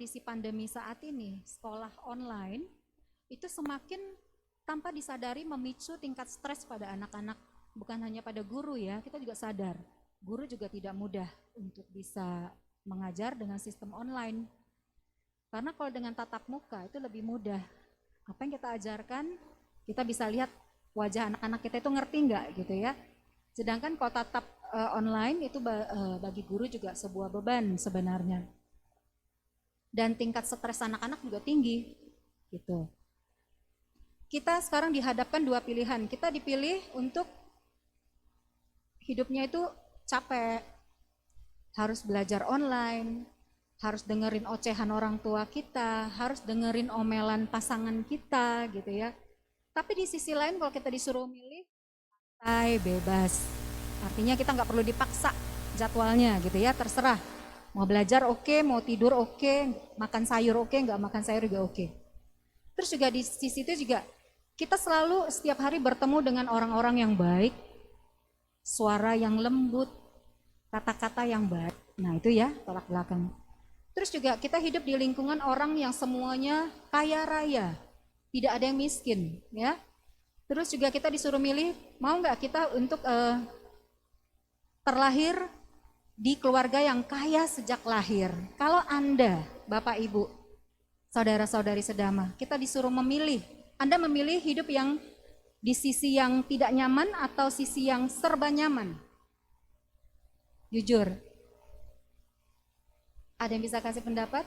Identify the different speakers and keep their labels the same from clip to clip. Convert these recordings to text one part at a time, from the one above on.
Speaker 1: kondisi pandemi saat ini, sekolah online itu semakin tanpa disadari memicu tingkat stres pada anak-anak, bukan hanya pada guru ya, kita juga sadar. Guru juga tidak mudah untuk bisa mengajar dengan sistem online. Karena kalau dengan tatap muka itu lebih mudah. Apa yang kita ajarkan, kita bisa lihat wajah anak-anak kita itu ngerti nggak gitu ya. Sedangkan kalau tatap online itu bagi guru juga sebuah beban sebenarnya. Dan tingkat stres anak-anak juga tinggi gitu. Kita sekarang dihadapkan dua pilihan. Kita dipilih untuk hidupnya itu capek, harus belajar online, harus dengerin ocehan orang tua kita, harus dengerin omelan pasangan kita gitu ya. Tapi di sisi lain kalau kita disuruh milih, santai, bebas. Artinya kita nggak perlu dipaksa jadwalnya gitu ya, terserah. Mau belajar oke, mau tidur oke, makan sayur oke, nggak makan sayur juga oke. Terus juga di sisi itu juga kita selalu setiap hari bertemu dengan orang-orang yang baik, suara yang lembut, kata-kata yang baik. Nah itu ya tolak belakang. Terus juga kita hidup di lingkungan orang yang semuanya kaya raya, tidak ada yang miskin ya. Terus juga kita disuruh milih, mau nggak kita untuk terlahir di keluarga yang kaya sejak lahir. Kalau Anda, Bapak Ibu, saudara-saudari sedama, kita disuruh memilih. Anda memilih hidup yang di sisi yang tidak nyaman atau sisi yang serba nyaman? Jujur. Ada yang bisa kasih pendapat?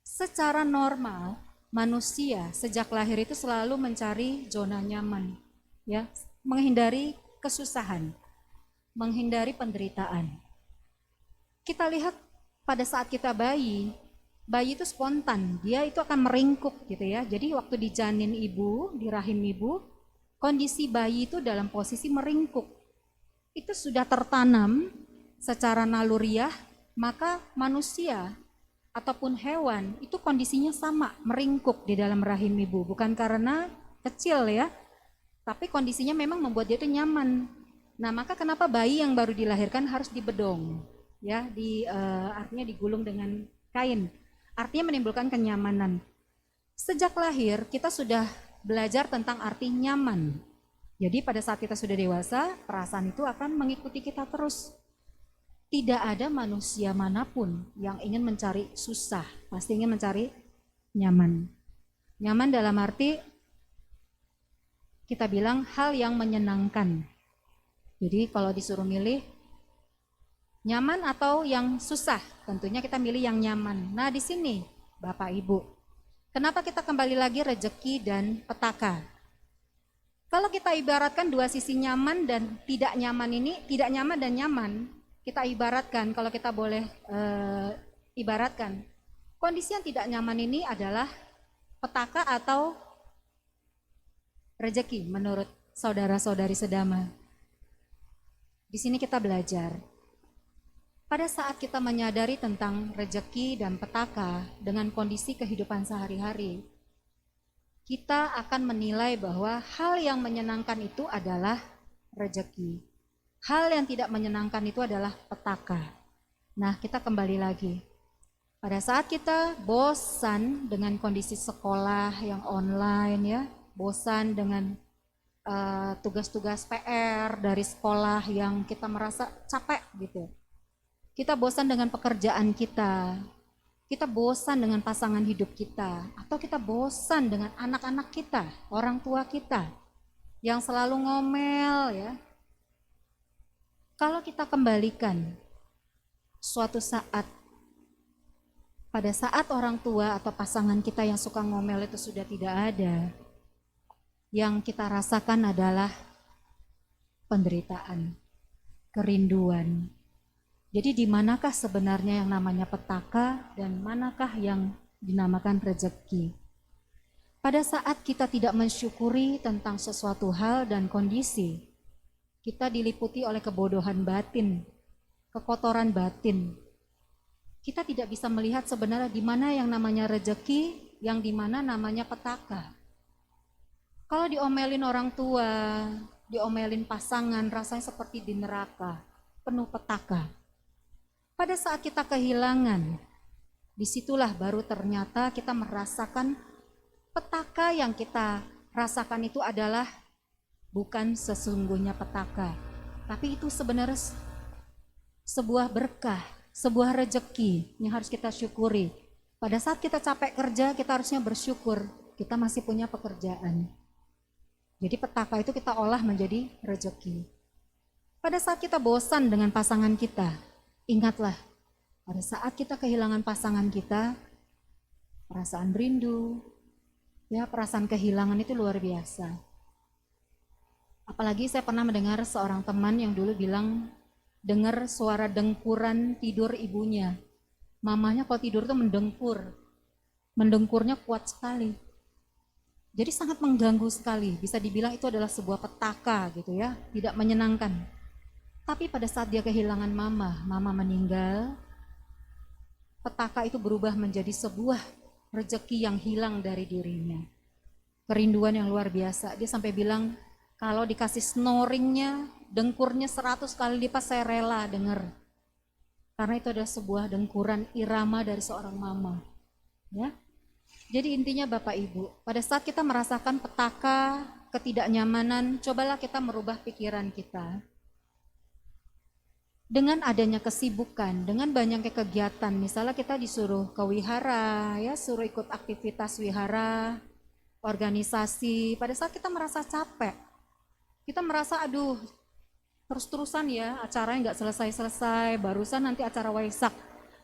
Speaker 1: Secara normal, manusia sejak lahir itu selalu mencari zona nyaman, ya, menghindari kesusahan, menghindari penderitaan. Kita lihat pada saat kita bayi itu spontan, dia itu akan meringkuk gitu ya. Jadi waktu di janin ibu, di rahim ibu, kondisi bayi itu dalam posisi meringkuk. Itu sudah tertanam secara naluriah, maka manusia ataupun hewan itu kondisinya sama, meringkuk di dalam rahim ibu, bukan karena kecil ya, tapi kondisinya memang membuat dia itu nyaman. Nah, maka kenapa bayi yang baru dilahirkan harus dibedong, ya, artinya digulung dengan kain, artinya menimbulkan kenyamanan. Sejak lahir kita sudah belajar tentang arti nyaman. Jadi pada saat kita sudah dewasa, perasaan itu akan mengikuti kita terus. Tidak ada manusia manapun yang ingin mencari susah, pasti ingin mencari nyaman. Nyaman dalam arti kita bilang hal yang menyenangkan. Jadi kalau disuruh milih nyaman atau yang susah, tentunya kita milih yang nyaman. Nah di sini Bapak Ibu, kenapa kita kembali lagi rezeki dan petaka? Kalau kita ibaratkan dua sisi nyaman dan tidak nyaman ini, tidak nyaman dan nyaman, kita ibaratkan, kalau kita boleh ibaratkan, kondisi yang tidak nyaman ini adalah petaka atau rezeki menurut saudara-saudari sedama. Di sini kita belajar. Pada saat kita menyadari tentang rezeki dan petaka dengan kondisi kehidupan sehari-hari, kita akan menilai bahwa hal yang menyenangkan itu adalah rezeki. Hal yang tidak menyenangkan itu adalah petaka. Nah, kita kembali lagi. Pada saat kita bosan dengan kondisi sekolah yang online ya, bosan dengan tugas-tugas PR dari sekolah yang kita merasa capek gitu. Kita bosan dengan pekerjaan kita bosan dengan pasangan hidup kita, atau kita bosan dengan anak-anak kita, orang tua kita yang selalu ngomel ya. Kalau kita kembalikan suatu saat, pada saat orang tua atau pasangan kita yang suka ngomel itu sudah tidak ada, yang kita rasakan adalah penderitaan, kerinduan. Jadi di manakah sebenarnya yang namanya petaka dan manakah yang dinamakan rezeki? Pada saat kita tidak mensyukuri tentang sesuatu hal dan kondisi, kita diliputi oleh kebodohan batin, kekotoran batin. Kita tidak bisa melihat sebenarnya di mana yang namanya rezeki, yang di mana namanya petaka. Kalau diomelin orang tua, diomelin pasangan, rasanya seperti di neraka, penuh petaka. Pada saat kita kehilangan, disitulah baru ternyata kita merasakan petaka yang kita rasakan itu adalah bukan sesungguhnya petaka, tapi itu sebenarnya sebuah berkah, sebuah rejeki yang harus kita syukuri. Pada saat kita capek kerja, kita harusnya bersyukur kita masih punya pekerjaan. Jadi petaka itu kita olah menjadi rejeki. Pada saat kita bosan dengan pasangan kita, ingatlah, pada saat kita kehilangan pasangan kita, perasaan rindu, ya perasaan kehilangan itu luar biasa. Apalagi saya pernah mendengar seorang teman yang dulu bilang, dengar suara dengkuran tidur ibunya. Mamanya kalau tidur tuh mendengkur. Mendengkurnya kuat sekali. Jadi sangat mengganggu sekali. Bisa dibilang itu adalah sebuah petaka gitu ya, tidak menyenangkan. Tapi pada saat dia kehilangan mama meninggal, petaka itu berubah menjadi sebuah rejeki yang hilang dari dirinya. Kerinduan yang luar biasa. Dia sampai bilang, kalau dikasih snoringnya, dengkurnya 100 kali lipat saya rela dengar. Karena itu adalah sebuah dengkuran irama dari seorang mama. Ya. Jadi intinya Bapak Ibu, pada saat kita merasakan petaka, ketidaknyamanan, cobalah kita merubah pikiran kita. Dengan adanya kesibukan, dengan banyaknya kegiatan, misalnya kita disuruh ke wihara, ya suruh ikut aktivitas wihara, organisasi, pada saat kita merasa capek, kita merasa aduh terus-terusan ya acaranya nggak selesai-selesai, barusan nanti acara Waisak,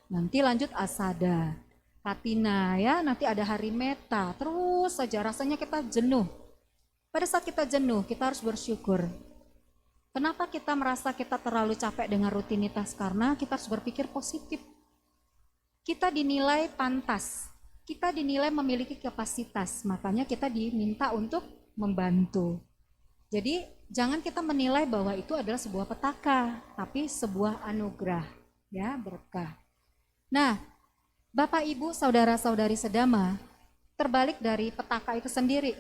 Speaker 1: nanti lanjut Asada, Katina ya, nanti ada hari Meta, terus saja rasanya kita jenuh. Pada saat kita jenuh, kita harus bersyukur. Kenapa kita merasa kita terlalu capek dengan rutinitas? Karena kita harus berpikir positif. Kita dinilai pantas, kita dinilai memiliki kapasitas, makanya kita diminta untuk membantu. Jadi jangan kita menilai bahwa itu adalah sebuah petaka, tapi sebuah anugerah, ya berkah. Nah, Bapak Ibu, saudara-saudari sedama, terbalik dari petaka itu sendiri.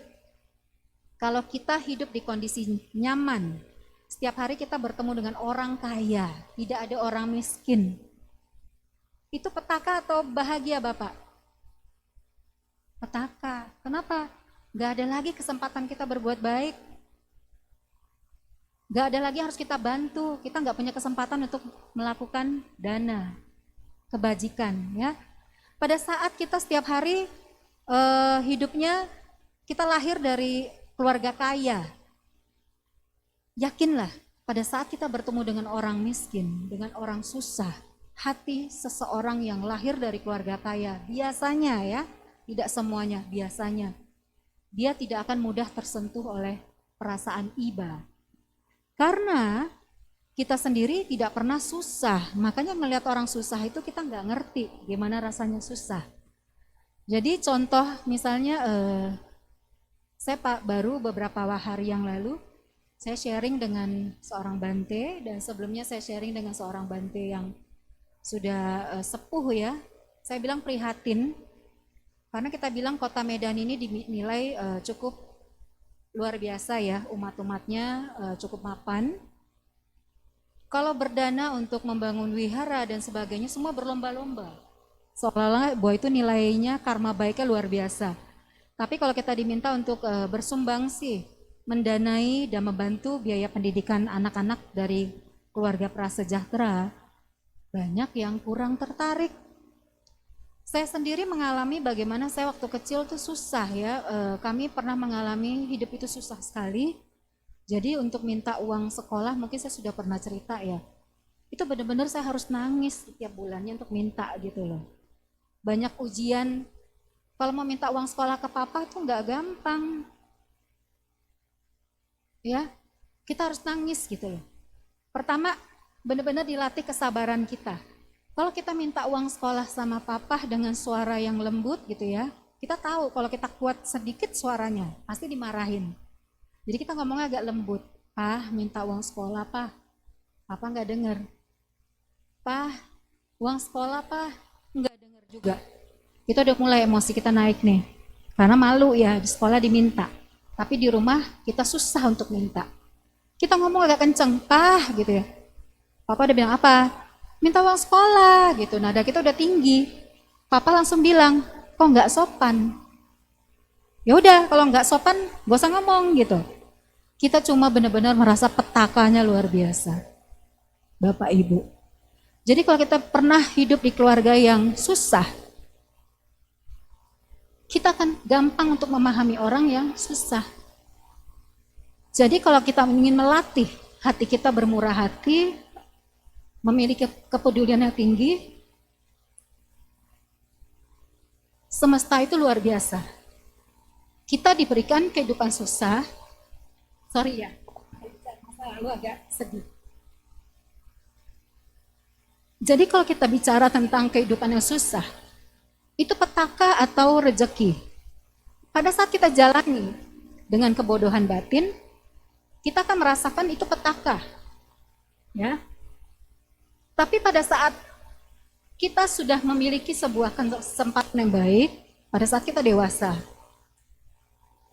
Speaker 1: Kalau kita hidup di kondisi nyaman, setiap hari kita bertemu dengan orang kaya, tidak ada orang miskin. Itu petaka atau bahagia Bapak? Petaka. Kenapa? Gak ada lagi kesempatan kita berbuat baik. Gak ada lagi harus kita bantu, kita gak punya kesempatan untuk melakukan dana, kebajikan ya. Pada saat kita setiap hari hidupnya, kita lahir dari keluarga kaya, yakinlah pada saat kita bertemu dengan orang miskin, dengan orang susah, hati seseorang yang lahir dari keluarga kaya, biasanya ya, tidak semuanya, biasanya, dia tidak akan mudah tersentuh oleh perasaan iba. Karena kita sendiri tidak pernah susah, makanya melihat orang susah itu kita nggak ngerti gimana rasanya susah. Jadi contoh misalnya, saya baru beberapa hari yang lalu, saya sharing dengan seorang Bante, dan sebelumnya saya sharing dengan seorang Bante yang sudah sepuh ya. Saya bilang prihatin, karena kita bilang kota Medan ini dinilai cukup luar biasa ya, umat-umatnya cukup mapan. Kalau berdana untuk membangun wihara dan sebagainya, semua berlomba-lomba. Seolah-olah bahwa itu nilainya karma baiknya luar biasa. Tapi kalau kita diminta untuk bersumbangsi, mendanai dan membantu biaya pendidikan anak-anak dari keluarga prasejahtera, banyak yang kurang tertarik. Saya sendiri mengalami bagaimana saya waktu kecil tuh susah ya, kami pernah mengalami hidup itu susah sekali. Jadi untuk minta uang sekolah mungkin saya sudah pernah cerita ya, itu benar-benar saya harus nangis setiap bulannya untuk minta gitu loh. Banyak ujian, kalau mau minta uang sekolah ke papa itu nggak gampang. Ya, kita harus nangis gitu loh. Pertama, benar-benar dilatih kesabaran kita. Kalau kita minta uang sekolah sama papa dengan suara yang lembut gitu ya, kita tahu kalau kita kuat sedikit suaranya, pasti dimarahin. Jadi kita ngomongnya agak lembut, "Pah, minta uang sekolah, Pah." Papa nggak dengar. "Pah, uang sekolah, Pah." Nggak dengar juga. Itu udah mulai emosi kita naik nih. Karena malu ya, di sekolah diminta. Tapi di rumah kita susah untuk minta. Kita ngomong agak kenceng, "Pah," gitu ya. Papa udah bilang apa? minta uang sekolah gitu. Nada kita udah tinggi. Papa langsung bilang, kok nggak sopan? Ya udah, kalau nggak sopan, gak usah ngomong gitu. Kita cuma benar-benar merasa petakanya luar biasa, Bapak Ibu. Jadi kalau kita pernah hidup di keluarga yang susah, kita akan gampang untuk memahami orang yang susah. Jadi kalau kita ingin melatih hati kita bermurah hati, memiliki kepedulian yang tinggi, semesta itu luar biasa. Kita diberikan kehidupan susah, sorry ya, lalu agak sedih. Jadi kalau kita bicara tentang kehidupan yang susah, itu petaka atau rejeki. Pada saat kita jalani dengan kebodohan batin, kita akan merasakan itu petaka. Ya. Tapi pada saat kita sudah memiliki sebuah kesempatan yang baik, pada saat kita dewasa,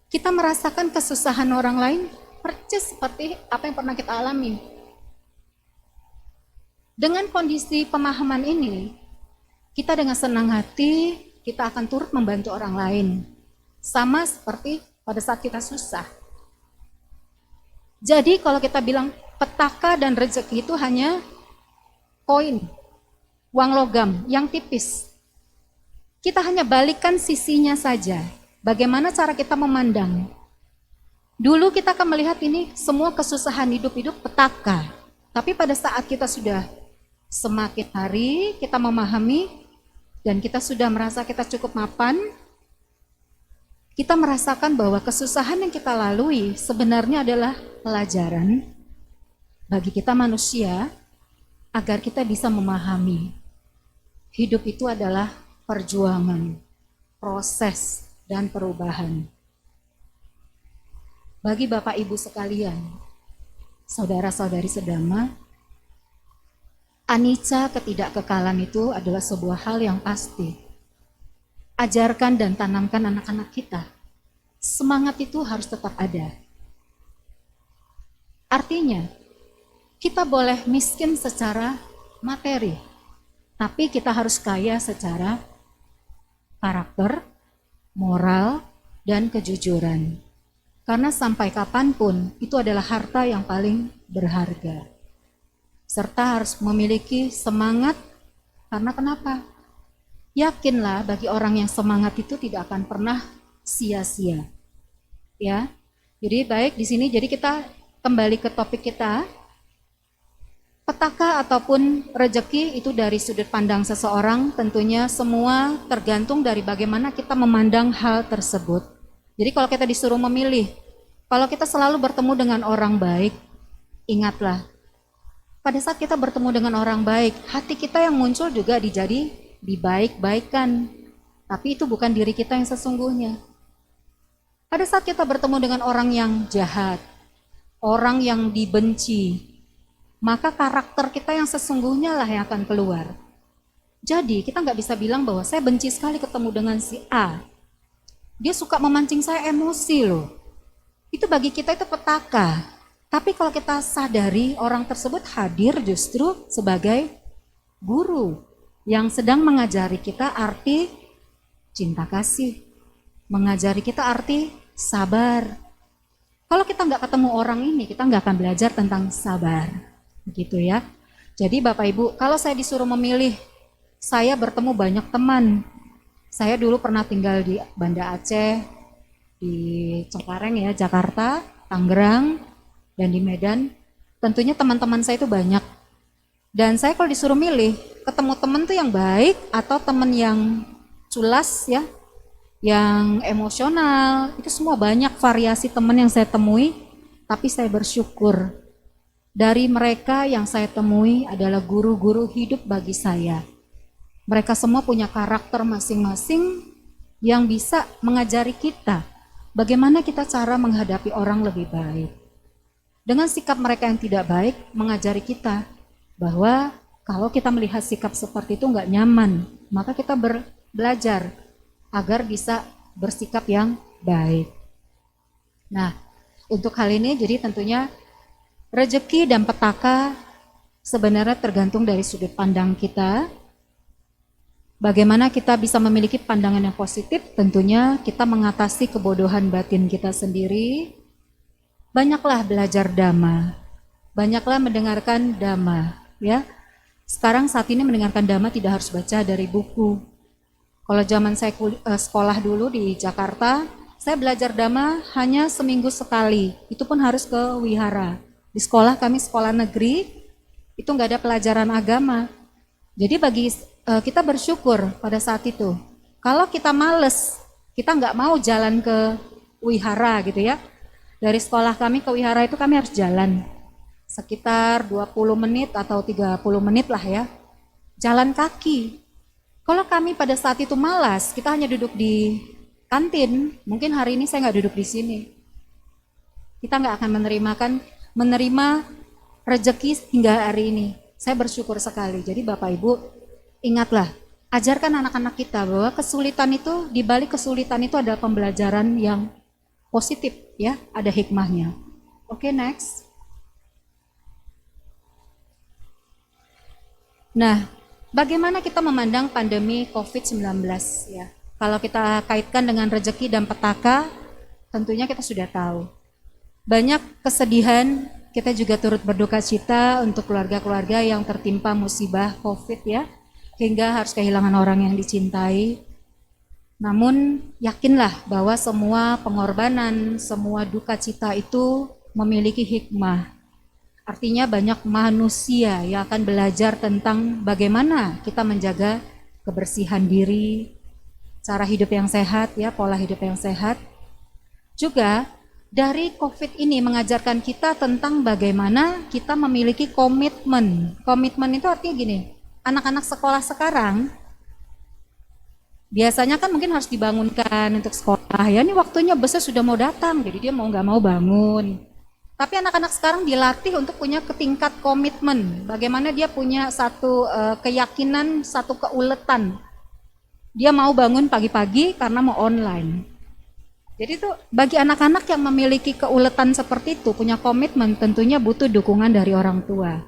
Speaker 1: kita merasakan kesusahan orang lain persis seperti apa yang pernah kita alami. Dengan kondisi pemahaman ini, kita dengan senang hati, kita akan turut membantu orang lain. Sama seperti pada saat kita susah. Jadi kalau kita bilang petaka dan rezeki itu hanya koin, uang logam yang tipis. Kita hanya balikkan sisinya saja. Bagaimana cara kita memandang? Dulu kita akan melihat ini semua kesusahan hidup-hidup petaka. Tapi pada saat kita sudah semakin hari, kita memahami dan kita sudah merasa kita cukup mapan, kita merasakan bahwa kesusahan yang kita lalui sebenarnya adalah pelajaran bagi kita manusia agar kita bisa memahami hidup itu adalah perjuangan, proses, dan perubahan. Bagi Bapak Ibu sekalian, saudara-saudari sedama, anicca ketidakkekalan itu adalah sebuah hal yang pasti. Ajarkan dan tanamkan anak-anak kita. Semangat itu harus tetap ada. Artinya, kita boleh miskin secara materi, tapi kita harus kaya secara karakter, moral, dan kejujuran. Karena sampai kapanpun itu adalah harta yang paling berharga. Serta harus memiliki semangat, karena kenapa? Yakinlah bagi orang yang semangat itu tidak akan pernah sia-sia. Ya. Jadi baik di sini, jadi kita kembali ke topik kita. Petaka ataupun rejeki itu dari sudut pandang seseorang, tentunya semua tergantung dari bagaimana kita memandang hal tersebut. Jadi kalau kita disuruh memilih, kalau kita selalu bertemu dengan orang baik, ingatlah, pada saat kita bertemu dengan orang baik, hati kita yang muncul juga dibaik-baikan. Tapi itu bukan diri kita yang sesungguhnya. Pada saat kita bertemu dengan orang yang jahat, orang yang dibenci, maka karakter kita yang sesungguhnya lah yang akan keluar. Jadi kita nggak bisa bilang bahwa saya benci sekali ketemu dengan si A. Dia suka memancing saya emosi loh. Itu bagi kita itu petaka. Tapi kalau kita sadari orang tersebut hadir justru sebagai guru yang sedang mengajari kita arti cinta kasih. Mengajari kita arti sabar. Kalau kita nggak ketemu orang ini, kita nggak akan belajar tentang sabar. Begitu ya. Jadi Bapak Ibu, kalau saya disuruh memilih, saya bertemu banyak teman. Saya dulu pernah tinggal di Banda Aceh, di Cengkareng ya, Jakarta, Tangerang, dan di Medan. Tentunya teman-teman saya itu banyak. Dan saya kalau disuruh milih, ketemu teman tuh yang baik atau teman yang culas ya, yang emosional, itu semua banyak variasi teman yang saya temui. Tapi saya bersyukur dari mereka yang saya temui adalah guru-guru hidup bagi saya. Mereka semua punya karakter masing-masing yang bisa mengajari kita bagaimana kita cara menghadapi orang lebih baik. Dengan sikap mereka yang tidak baik, mengajari kita bahwa kalau kita melihat sikap seperti itu nggak nyaman, maka kita belajar agar bisa bersikap yang baik. Nah, untuk hal ini jadi tentunya rezeki dan petaka sebenarnya tergantung dari sudut pandang kita. Bagaimana kita bisa memiliki pandangan yang positif? Tentunya kita mengatasi kebodohan batin kita sendiri. Banyaklah belajar dhamma, banyaklah mendengarkan dhamma, ya. Sekarang saat ini mendengarkan dhamma tidak harus baca dari buku. Kalau zaman saya sekolah dulu di Jakarta, saya belajar dhamma hanya seminggu sekali. Itu pun harus ke wihara. Di sekolah kami sekolah negeri, itu nggak ada pelajaran agama. Jadi bagi kita bersyukur pada saat itu. Kalau kita males, kita nggak mau jalan ke wihara gitu ya. Dari sekolah kami ke wihara itu kami harus jalan. Sekitar 20 menit atau 30 menit lah ya. Jalan kaki. Kalau kami pada saat itu malas, kita hanya duduk di kantin. Mungkin hari ini saya nggak duduk di sini. Kita nggak akan menerima rezeki hingga hari ini. Saya bersyukur sekali. Jadi Bapak Ibu, ingatlah, ajarkan anak-anak kita bahwa kesulitan itu, di balik kesulitan itu ada pembelajaran yang positif ya, ada hikmahnya. Oke, next. Nah, bagaimana kita memandang pandemi COVID-19 ya? Kalau kita kaitkan dengan rezeki dan petaka, tentunya kita sudah tahu. Banyak kesedihan, kita juga turut berduka cita untuk keluarga-keluarga yang tertimpa musibah COVID ya, hingga harus kehilangan orang yang dicintai. Namun yakinlah bahwa semua pengorbanan, semua duka cita itu memiliki hikmah. Artinya banyak manusia yang akan belajar tentang bagaimana kita menjaga kebersihan diri, cara hidup yang sehat ya, pola hidup yang sehat. Juga dari COVID ini mengajarkan kita tentang bagaimana kita memiliki komitmen. Komitmen itu artinya gini, anak-anak sekolah sekarang biasanya kan mungkin harus dibangunkan untuk sekolah ya, ini waktunya busnya sudah mau datang, jadi dia mau nggak mau bangun. Tapi anak-anak sekarang dilatih untuk punya tingkat komitmen, bagaimana dia punya satu keyakinan, satu keuletan. Dia mau bangun pagi-pagi karena mau online. Jadi itu bagi anak-anak yang memiliki keuletan seperti itu, punya komitmen, tentunya butuh dukungan dari orang tua.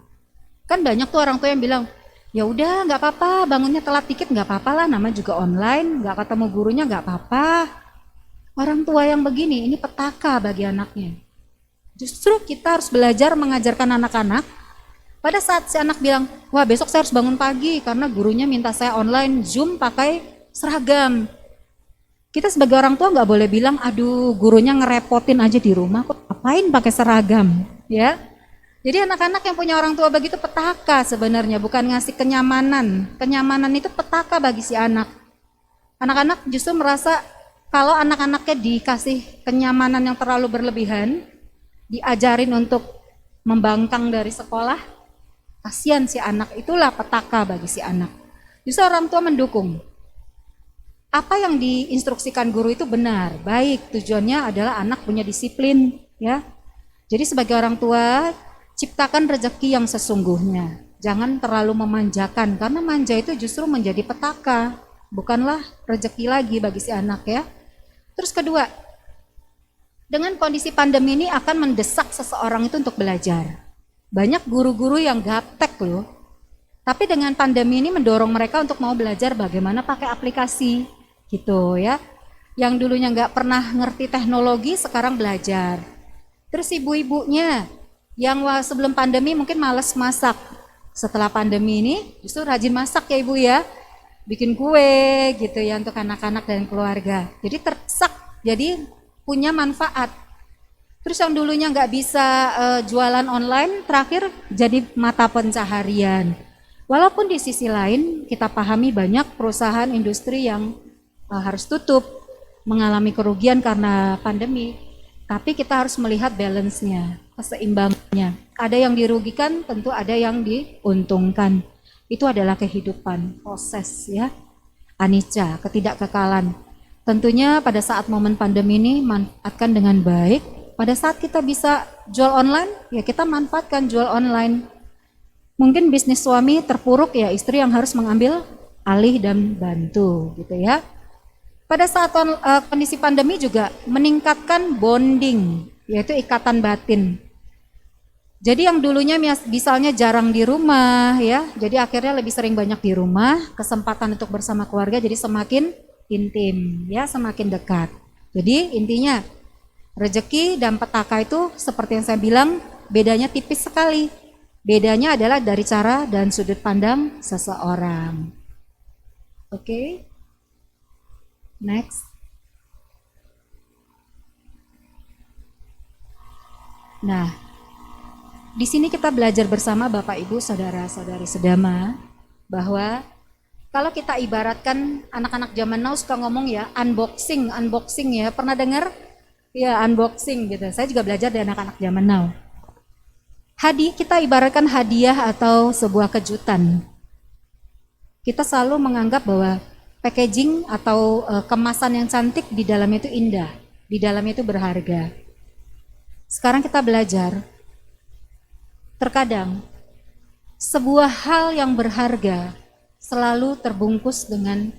Speaker 1: Kan banyak tuh orang tua yang bilang, ya udah nggak apa-apa, bangunnya telat dikit nggak apa-apa lah, nama juga online, nggak ketemu gurunya nggak apa-apa. Orang tua yang begini, ini petaka bagi anaknya. Justru kita harus belajar mengajarkan anak-anak. Pada saat si anak bilang, wah besok saya harus bangun pagi karena gurunya minta saya online, Zoom pakai seragam. Kita sebagai orang tua nggak boleh bilang, aduh gurunya ngerepotin aja di rumah, kok ngapain pakai seragam, ya. Jadi anak-anak yang punya orang tua begitu petaka sebenarnya, bukan ngasih kenyamanan. Kenyamanan itu petaka bagi si anak. Anak-anak justru merasa kalau anak-anaknya dikasih kenyamanan yang terlalu berlebihan, diajarin untuk membangkang dari sekolah, kasihan si anak, itulah petaka bagi si anak. Justru orang tua mendukung. Apa yang diinstruksikan guru itu benar, baik, tujuannya adalah anak punya disiplin, ya. Jadi sebagai orang tua, ciptakan rezeki yang sesungguhnya. Jangan terlalu memanjakan, karena manja itu justru menjadi petaka, bukanlah rezeki lagi bagi si anak ya. Terus kedua, dengan kondisi pandemi ini akan mendesak seseorang itu untuk belajar. Banyak guru-guru yang gaptek loh, tapi dengan pandemi ini mendorong mereka untuk mau belajar bagaimana pakai aplikasi gitu ya. Yang dulunya nggak pernah ngerti teknologi sekarang belajar. Terus ibu-ibunya yang sebelum pandemi mungkin malas masak, setelah pandemi ini justru rajin masak ya ibu ya, bikin kue gitu ya untuk anak-anak dan keluarga. Jadi terdesak, jadi punya manfaat. Terus yang dulunya nggak bisa jualan online, terakhir jadi mata pencaharian. Walaupun di sisi lain kita pahami banyak perusahaan industri yang harus tutup, mengalami kerugian karena pandemi, tapi kita harus melihat balance-nya, keseimbangannya. Ada yang dirugikan, tentu ada yang diuntungkan. Itu adalah kehidupan, proses ya, anicca, ketidakkekalan. Tentunya pada saat momen pandemi ini manfaatkan dengan baik. Pada saat kita bisa jual online, ya kita manfaatkan jual online. Mungkin bisnis suami terpuruk, ya istri yang harus mengambil alih dan bantu gitu ya. Pada saat kondisi pandemi juga meningkatkan bonding, yaitu ikatan batin. Jadi yang dulunya misalnya jarang di rumah ya, jadi akhirnya lebih sering banyak di rumah, kesempatan untuk bersama keluarga jadi semakin intim ya, semakin dekat. Jadi intinya rezeki dan petaka itu seperti yang saya bilang bedanya tipis sekali. Bedanya adalah dari cara dan sudut pandang seseorang. Oke. Next. Nah, di sini kita belajar bersama Bapak Ibu saudara-saudari sedama bahwa kalau kita ibaratkan anak-anak zaman now suka ngomong ya unboxing ya, pernah dengar? Ya unboxing gitu. Saya juga belajar dari anak-anak zaman now. Kita ibaratkan hadiah atau sebuah kejutan. Kita selalu menganggap bahwa packaging atau kemasan yang cantik di dalamnya itu indah, di dalamnya itu berharga. Sekarang kita belajar, terkadang sebuah hal yang berharga selalu terbungkus dengan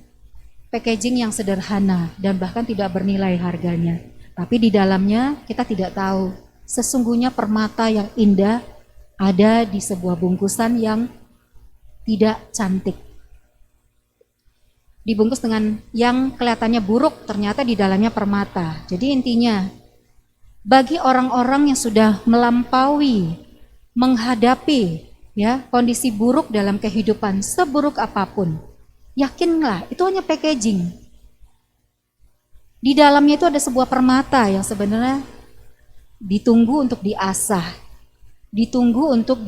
Speaker 1: packaging yang sederhana dan bahkan tidak bernilai harganya. Tapi di dalamnya kita tidak tahu sesungguhnya permata yang indah ada di sebuah bungkusan yang tidak cantik. Dibungkus dengan yang kelihatannya buruk, ternyata di dalamnya permata. Jadi intinya, bagi orang-orang yang sudah melampaui, menghadapi ya kondisi buruk dalam kehidupan, seburuk apapun, yakinlah itu hanya packaging. Di dalamnya itu ada sebuah permata yang sebenarnya ditunggu untuk diasah, ditunggu untuk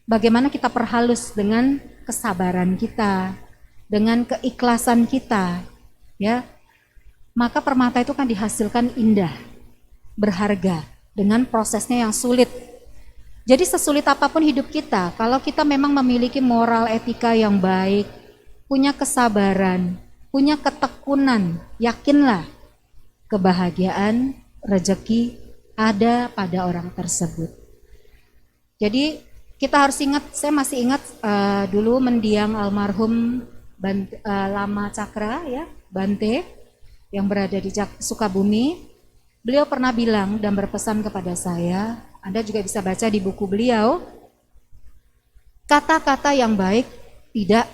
Speaker 1: bagaimana kita perhalus dengan kesabaran kita, dengan keikhlasan kita, ya. Maka permata itu kan dihasilkan indah, berharga dengan prosesnya yang sulit. Jadi sesulit apapun hidup kita, kalau kita memang memiliki moral etika yang baik, punya kesabaran, punya ketekunan, yakinlah kebahagiaan, rezeki ada pada orang tersebut. Jadi kita harus ingat, saya masih ingat dulu mendiang almarhum Lama Cakra ya, Bante yang berada di Sukabumi. Beliau pernah bilang dan berpesan kepada saya, Anda juga bisa baca di buku beliau, kata-kata yang baik tidak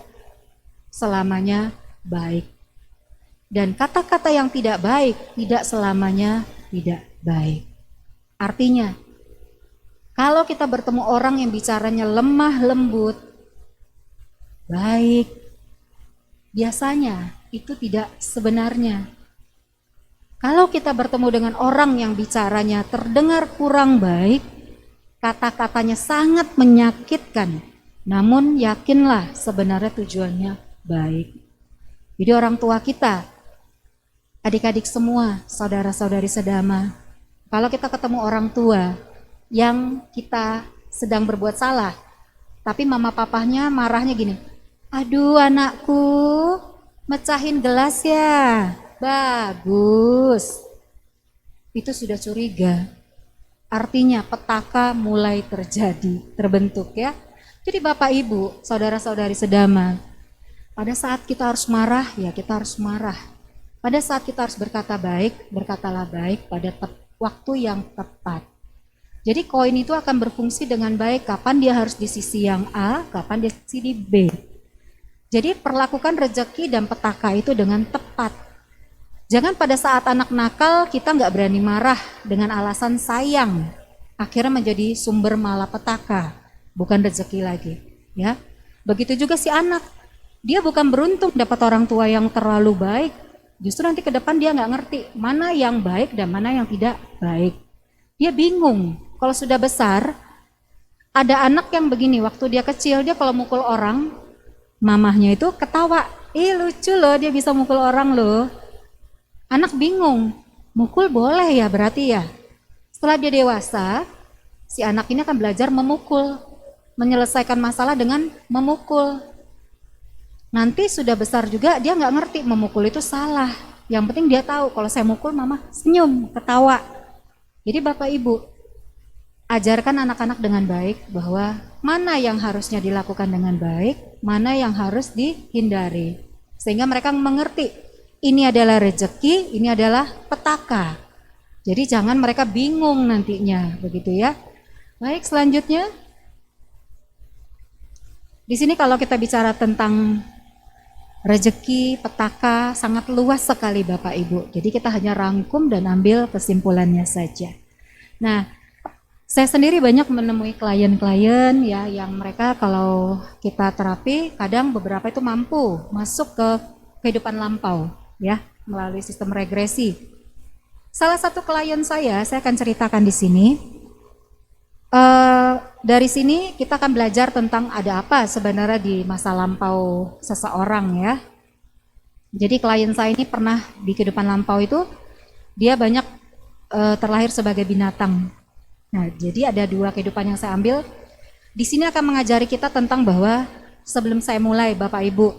Speaker 1: selamanya baik. Dan kata-kata yang tidak baik tidak selamanya tidak baik. Artinya, kalau kita bertemu orang yang bicaranya lemah lembut, baik, biasanya itu tidak sebenarnya. Kalau kita bertemu dengan orang yang bicaranya terdengar kurang baik, kata-katanya sangat menyakitkan, namun yakinlah sebenarnya tujuannya baik. Jadi orang tua kita, adik-adik semua, saudara-saudari sedama, kalau kita ketemu orang tua yang kita sedang berbuat salah, tapi mama papahnya marahnya gini, aduh anakku, mecahin gelas ya, bagus. Itu sudah curiga. Artinya petaka mulai terbentuk ya. Jadi Bapak Ibu, saudara-saudari sedama, pada saat kita harus marah, ya kita harus marah. Pada saat kita harus berkata baik, berkatalah baik pada waktu yang tepat. Jadi koin itu akan berfungsi dengan baik kapan dia harus di sisi yang A, kapan di sisi di B. Jadi perlakukan rezeki dan petaka itu dengan tepat. Jangan pada saat anak nakal kita nggak berani marah dengan alasan sayang. Akhirnya menjadi sumber malapetaka, bukan rezeki lagi. Ya, begitu juga si anak. Dia bukan beruntung dapat orang tua yang terlalu baik. Justru nanti ke depan dia nggak ngerti mana yang baik dan mana yang tidak baik. Dia bingung. Kalau sudah besar, ada anak yang begini, waktu dia kecil, dia kalau mukul orang, mamahnya itu ketawa. Lucu loh, dia bisa mukul orang loh. Anak bingung, mukul boleh ya berarti ya. Setelah dia dewasa, si anak ini akan belajar memukul, menyelesaikan masalah dengan memukul. Nanti sudah besar juga, dia nggak ngerti memukul itu salah. Yang penting dia tahu, kalau saya mukul mama senyum, ketawa. Jadi Bapak Ibu, ajarkan anak-anak dengan baik bahwa mana yang harusnya dilakukan dengan baik, mana yang harus dihindari. Sehingga mereka mengerti, ini adalah rezeki, ini adalah petaka. Jadi jangan mereka bingung nantinya, begitu ya. Baik, selanjutnya. Di sini kalau kita bicara tentang rezeki, petaka, sangat luas sekali Bapak Ibu. Jadi kita hanya rangkum dan ambil kesimpulannya saja. Nah, saya sendiri banyak menemui klien-klien ya yang mereka kalau kita terapi kadang beberapa itu mampu masuk ke kehidupan lampau ya melalui sistem regresi. Salah satu klien saya akan ceritakan di sini. Dari sini kita akan belajar tentang ada apa sebenarnya di masa lampau seseorang ya. Jadi klien saya ini pernah di kehidupan lampau itu dia banyak terlahir sebagai binatang. Nah, jadi ada dua kehidupan yang saya ambil. Di sini akan mengajari kita tentang bahwa sebelum saya mulai Bapak Ibu,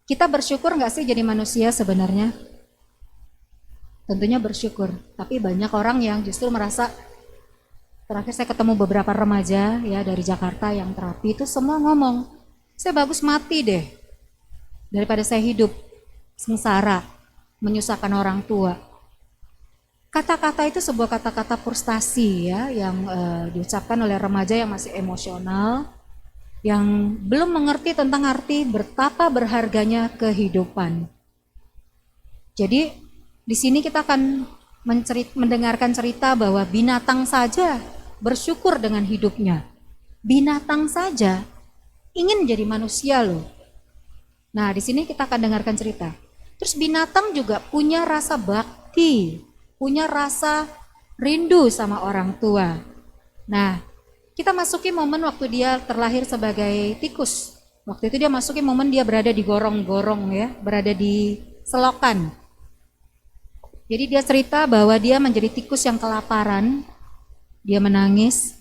Speaker 1: kita bersyukur nggak sih jadi manusia sebenarnya? Tentunya bersyukur, tapi banyak orang yang justru merasa, terakhir saya ketemu beberapa remaja ya dari Jakarta yang terapi itu semua ngomong, saya bagus mati deh, daripada saya hidup sengsara, menyusahkan orang tua. Kata-kata itu sebuah kata-kata frustasi ya yang diucapkan oleh remaja yang masih emosional, yang belum mengerti tentang arti betapa berharganya kehidupan. Jadi di sini kita akan mendengarkan cerita bahwa binatang saja bersyukur dengan hidupnya. Binatang saja ingin jadi manusia loh. Nah di sini kita akan dengarkan cerita. Terus binatang juga punya rasa bakti, punya rasa rindu sama orang tua. Nah, kita masuki momen waktu dia terlahir sebagai tikus. Waktu itu dia masuki momen dia berada di gorong-gorong ya, berada di selokan. Jadi dia cerita bahwa dia menjadi tikus yang kelaparan, dia menangis.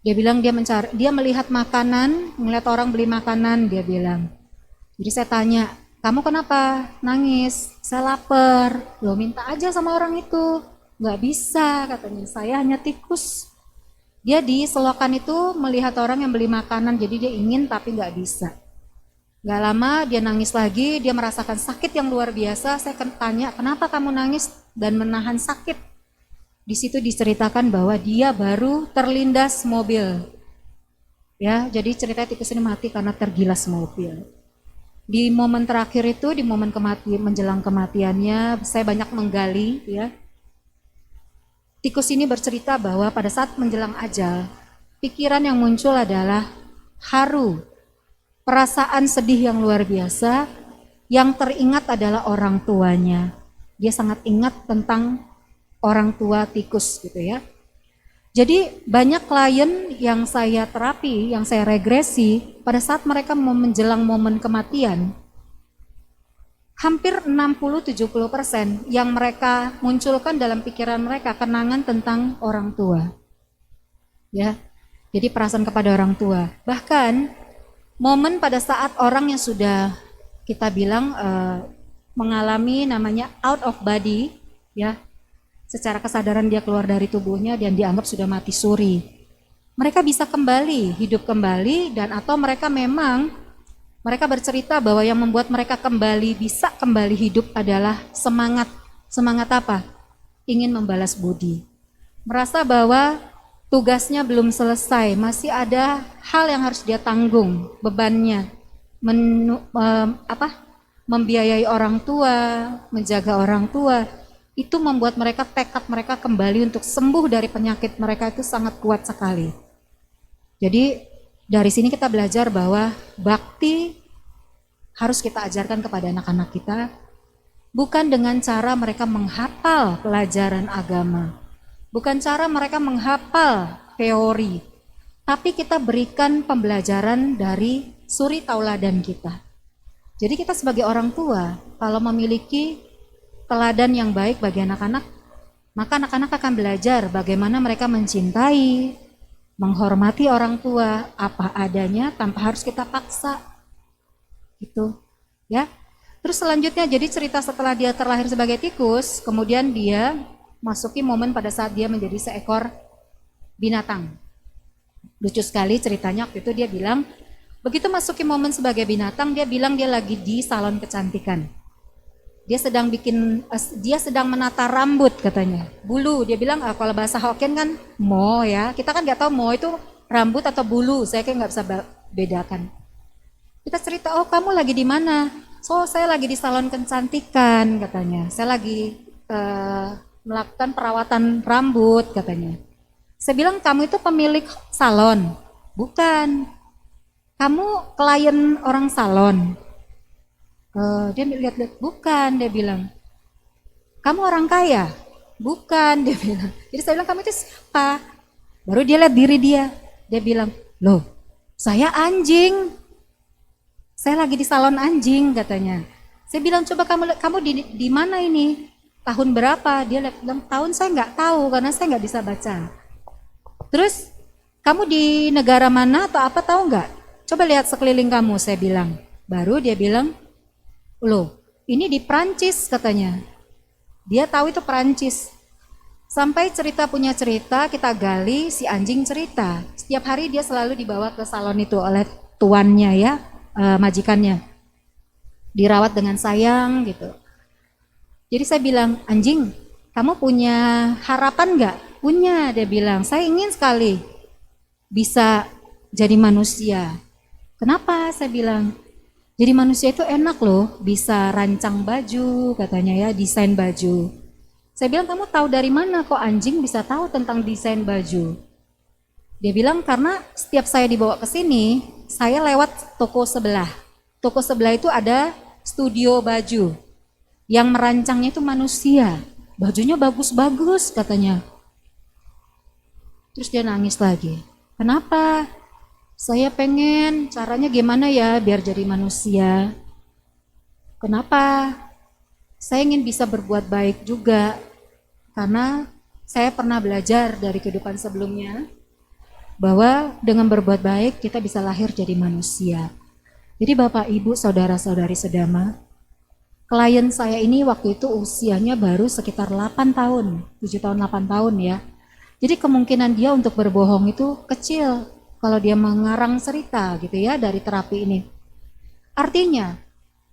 Speaker 1: Dia bilang dia melihat makanan, melihat orang beli makanan, dia bilang. Jadi saya tanya, kamu kenapa nangis? Saya lapar. Loh minta aja sama orang itu. Nggak bisa katanya, saya hanya tikus. Dia di selokan itu melihat orang yang beli makanan, jadi dia ingin tapi nggak bisa. Nggak lama dia nangis lagi, dia merasakan sakit yang luar biasa. Saya tanya, kenapa kamu nangis dan menahan sakit? Di situ diceritakan bahwa dia baru terlindas mobil. Ya, jadi cerita tikus ini mati karena tergilas mobil. Di momen terakhir itu, di momen menjelang kematiannya, saya banyak menggali ya. Tikus ini bercerita bahwa pada saat menjelang ajal, pikiran yang muncul adalah haru, perasaan sedih yang luar biasa, yang teringat adalah orang tuanya. Dia sangat ingat tentang orang tua tikus gitu ya. Jadi banyak klien yang saya terapi, yang saya regresi, pada saat mereka menjelang momen kematian, hampir 60-70% yang mereka munculkan dalam pikiran mereka kenangan tentang orang tua. Ya, jadi perasaan kepada orang tua. Bahkan momen pada saat orang yang sudah kita bilang mengalami namanya out of body, ya. Secara kesadaran dia keluar dari tubuhnya dan dianggap sudah mati suri. Mereka bisa kembali, hidup kembali, dan atau mereka bercerita bahwa yang membuat mereka bisa kembali hidup adalah semangat. Semangat apa? Ingin membalas budi. Merasa bahwa tugasnya belum selesai, masih ada hal yang harus dia tanggung, bebannya. Membiayai orang tua, menjaga orang tua. Itu membuat tekad mereka kembali untuk sembuh dari penyakit mereka itu sangat kuat sekali. Jadi dari sini kita belajar bahwa bakti harus kita ajarkan kepada anak-anak kita, bukan dengan cara mereka menghafal pelajaran agama, bukan cara mereka menghafal teori, tapi kita berikan pembelajaran dari suri tauladan kita. Jadi kita sebagai orang tua, kalau memiliki teladan yang baik bagi anak-anak, maka anak-anak akan belajar bagaimana mereka mencintai, menghormati orang tua apa adanya tanpa harus kita paksa. Gitu. Ya. Terus selanjutnya jadi cerita setelah dia terlahir sebagai tikus, kemudian dia masuki momen pada saat dia menjadi seekor binatang. Lucu sekali ceritanya waktu itu dia bilang, begitu masuki momen sebagai binatang, dia bilang dia lagi di salon kecantikan. dia sedang menata rambut katanya. Bulu, dia bilang kalau bahasa Hokkien kan mo ya. Kita kan nggak tahu mo itu rambut atau bulu. Saya kayak nggak bisa bedakan. Kita cerita, oh kamu lagi di mana? So saya lagi di salon kecantikan katanya. Saya lagi melakukan perawatan rambut katanya. Saya bilang kamu itu pemilik salon? Bukan. Kamu klien orang salon? Dia lihat-lihat, bukan, dia bilang. Kamu orang kaya? Bukan, dia bilang. Jadi saya bilang, kamu itu siapa? Baru dia lihat diri dia. Dia bilang, loh, saya anjing. Saya lagi di salon anjing katanya. Saya bilang, coba kamu di mana ini? Tahun berapa? Dia bilang, tahun saya nggak tahu karena saya nggak bisa baca. Terus, kamu di negara mana atau apa tahu nggak? Coba lihat sekeliling kamu, saya bilang. Baru dia bilang, loh, ini di Prancis katanya. Dia tahu itu Prancis. Sampai cerita punya cerita, kita gali, si anjing cerita. Setiap hari dia selalu dibawa ke salon itu oleh tuannya ya, majikannya. Dirawat dengan sayang gitu. Jadi saya bilang, anjing, kamu punya harapan nggak? Punya, dia bilang. Saya ingin sekali bisa jadi manusia. Kenapa? Saya bilang. Jadi manusia itu enak loh, bisa rancang baju katanya ya, desain baju. Saya bilang, kamu tahu dari mana kok anjing bisa tahu tentang desain baju? Dia bilang, karena setiap saya dibawa ke sini, saya lewat toko sebelah. Toko sebelah itu ada studio baju. Yang merancangnya itu manusia. Bajunya bagus-bagus katanya. Terus dia nangis lagi. Kenapa? Saya pengen caranya gimana ya biar jadi manusia. Kenapa? Saya ingin bisa berbuat baik juga. Karena saya pernah belajar dari kehidupan sebelumnya bahwa dengan berbuat baik kita bisa lahir jadi manusia. Jadi Bapak, Ibu, Saudara-saudari sedama, klien saya ini waktu itu usianya baru sekitar 8 tahun, 7 tahun 8 tahun ya. Jadi kemungkinan dia untuk berbohong itu kecil. Kalau dia mengarang cerita gitu ya dari terapi ini. Artinya,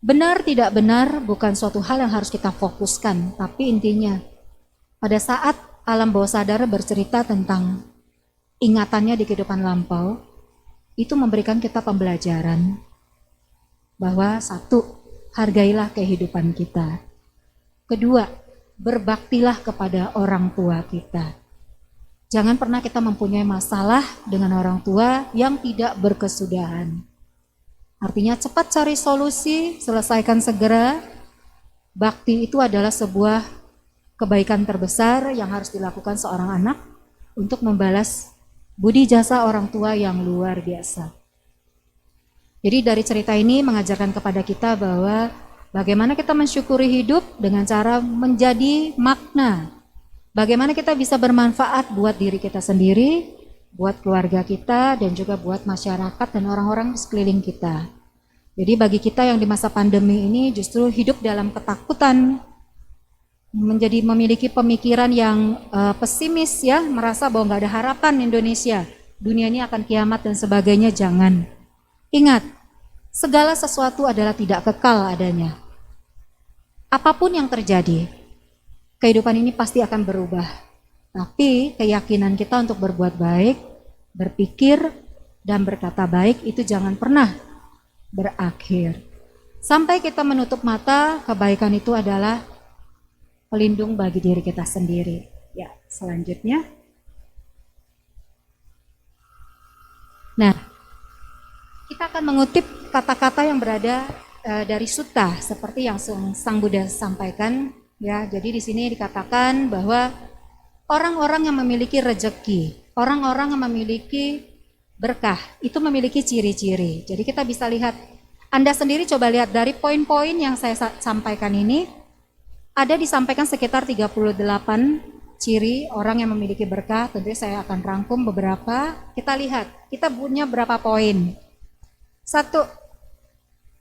Speaker 1: benar tidak benar bukan suatu hal yang harus kita fokuskan. Tapi intinya, pada saat alam bawah sadar bercerita tentang ingatannya di kehidupan lampau, itu memberikan kita pembelajaran. Bahwa satu, hargailah kehidupan kita. Kedua, berbaktilah kepada orang tua kita. Jangan pernah kita mempunyai masalah dengan orang tua yang tidak berkesudahan. Artinya cepat cari solusi, selesaikan segera. Bakti itu adalah sebuah kebaikan terbesar yang harus dilakukan seorang anak untuk membalas budi jasa orang tua yang luar biasa. Jadi dari cerita ini mengajarkan kepada kita bahwa bagaimana kita mensyukuri hidup dengan cara menjadi makna. Bagaimana kita bisa bermanfaat buat diri kita sendiri, buat keluarga kita, dan juga buat masyarakat dan orang-orang di sekeliling kita. Jadi bagi kita yang di masa pandemi ini justru hidup dalam ketakutan, memiliki pemikiran yang pesimis ya, merasa bahwa nggak ada harapan Indonesia, dunia ini akan kiamat dan sebagainya, jangan. Ingat, segala sesuatu adalah tidak kekal adanya. Apapun yang terjadi, kehidupan ini pasti akan berubah. Tapi keyakinan kita untuk berbuat baik, berpikir, dan berkata baik itu jangan pernah berakhir. Sampai kita menutup mata, kebaikan itu adalah pelindung bagi diri kita sendiri. Ya, selanjutnya. Nah, kita akan mengutip kata-kata yang berada dari sutta seperti yang Sang Buddha sampaikan. Ya, jadi di sini dikatakan bahwa orang-orang yang memiliki rezeki, orang-orang yang memiliki berkah, itu memiliki ciri-ciri. Jadi kita bisa lihat, Anda sendiri coba lihat dari poin-poin yang saya sampaikan ini, ada disampaikan sekitar 38 ciri orang yang memiliki berkah. Tentunya saya akan rangkum beberapa. Kita lihat, kita punya berapa poin. Satu,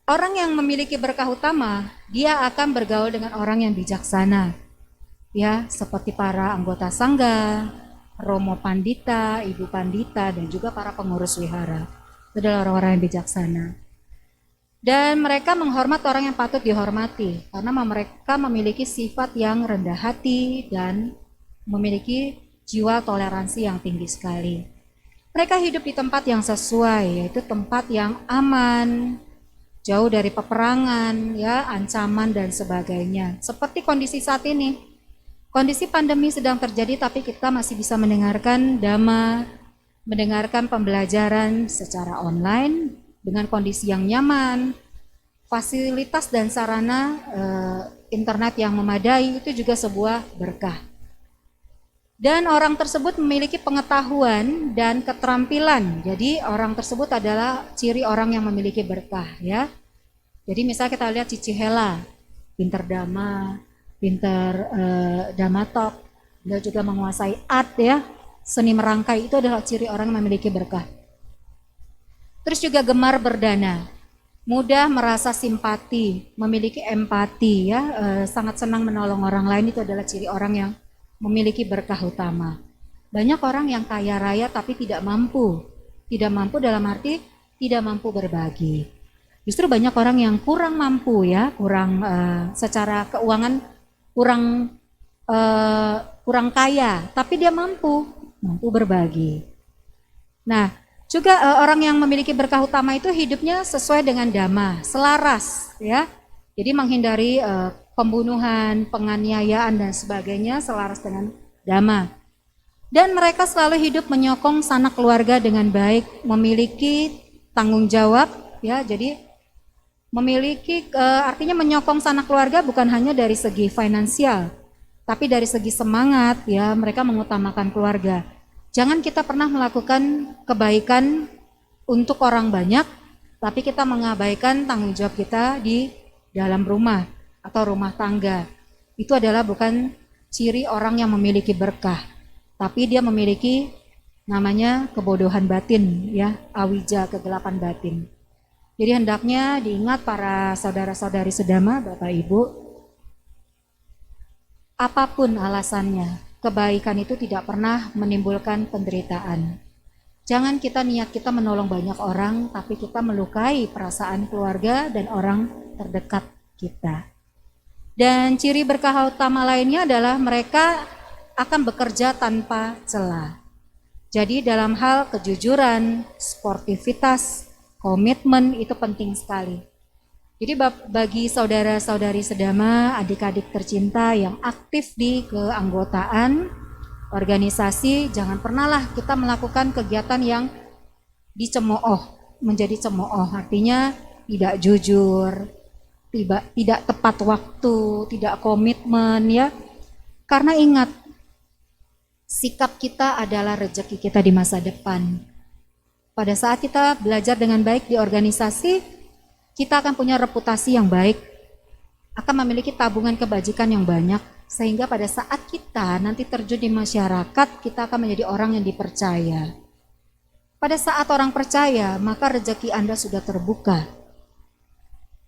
Speaker 1: orang yang memiliki berkah utama, dia akan bergaul dengan orang yang bijaksana. Ya, seperti para anggota sangga, romo pandita, ibu pandita, dan juga para pengurus wihara. Itu adalah orang-orang yang bijaksana. Dan mereka menghormat orang yang patut dihormati karena mereka memiliki sifat yang rendah hati dan memiliki jiwa toleransi yang tinggi sekali. Mereka hidup di tempat yang sesuai, yaitu tempat yang aman, jauh dari peperangan, ya, ancaman dan sebagainya. Seperti kondisi saat ini. Kondisi pandemi sedang terjadi tapi kita masih bisa mendengarkan dhamma, mendengarkan pembelajaran secara online dengan kondisi yang nyaman, fasilitas dan sarana internet yang memadai itu juga sebuah berkah. Dan orang tersebut memiliki pengetahuan dan keterampilan. Jadi orang tersebut adalah ciri orang yang memiliki berkah, ya. Jadi misalnya kita lihat Cici Hela, pinter dhamma, pinter dhamma talk, dia juga menguasai art, ya. Seni merangkai itu adalah ciri orang yang memiliki berkah. Terus juga gemar berdana, mudah merasa simpati, memiliki empati, ya, sangat senang menolong orang lain, itu adalah ciri orang yang memiliki berkah utama. Banyak orang yang kaya raya tapi tidak mampu dalam arti tidak mampu berbagi. Justru banyak orang yang kurang mampu, ya, kurang secara keuangan kurang kaya, tapi dia mampu berbagi. Nah, juga orang yang memiliki berkah utama itu hidupnya sesuai dengan dhamma, selaras, ya. Jadi menghindari pembunuhan, penganiayaan dan sebagainya, selaras dengan dhamma. Dan mereka selalu hidup menyokong sanak keluarga dengan baik, memiliki tanggung jawab, ya. Jadi memiliki artinya menyokong sanak keluarga bukan hanya dari segi finansial, tapi dari segi semangat, ya, mereka mengutamakan keluarga. Jangan kita pernah melakukan kebaikan untuk orang banyak, tapi kita mengabaikan tanggung jawab kita di dalam rumah atau rumah tangga. Itu adalah bukan ciri orang yang memiliki berkah, tapi dia memiliki namanya kebodohan batin, ya, awija, kegelapan batin. Jadi hendaknya diingat para saudara-saudari sedama, Bapak Ibu, apapun alasannya, kebaikan itu tidak pernah menimbulkan penderitaan. Jangan niat kita menolong banyak orang, tapi kita melukai perasaan keluarga dan orang terdekat kita. Dan ciri berkah utama lainnya adalah mereka akan bekerja tanpa celah. Jadi dalam hal kejujuran, sportivitas, komitmen itu penting sekali. Jadi bagi saudara-saudari sedama, adik-adik tercinta yang aktif di keanggotaan organisasi, jangan pernahlah kita melakukan kegiatan yang dicemooh, menjadi cemooh, artinya tidak jujur, tidak tepat waktu, tidak komitmen, ya. Karena ingat, sikap kita adalah rezeki kita di masa depan. Pada saat kita belajar dengan baik di organisasi, kita akan punya reputasi yang baik, akan memiliki tabungan kebajikan yang banyak, sehingga pada saat kita nanti terjun di masyarakat, kita akan menjadi orang yang dipercaya. Pada saat orang percaya, maka rezeki Anda sudah terbuka.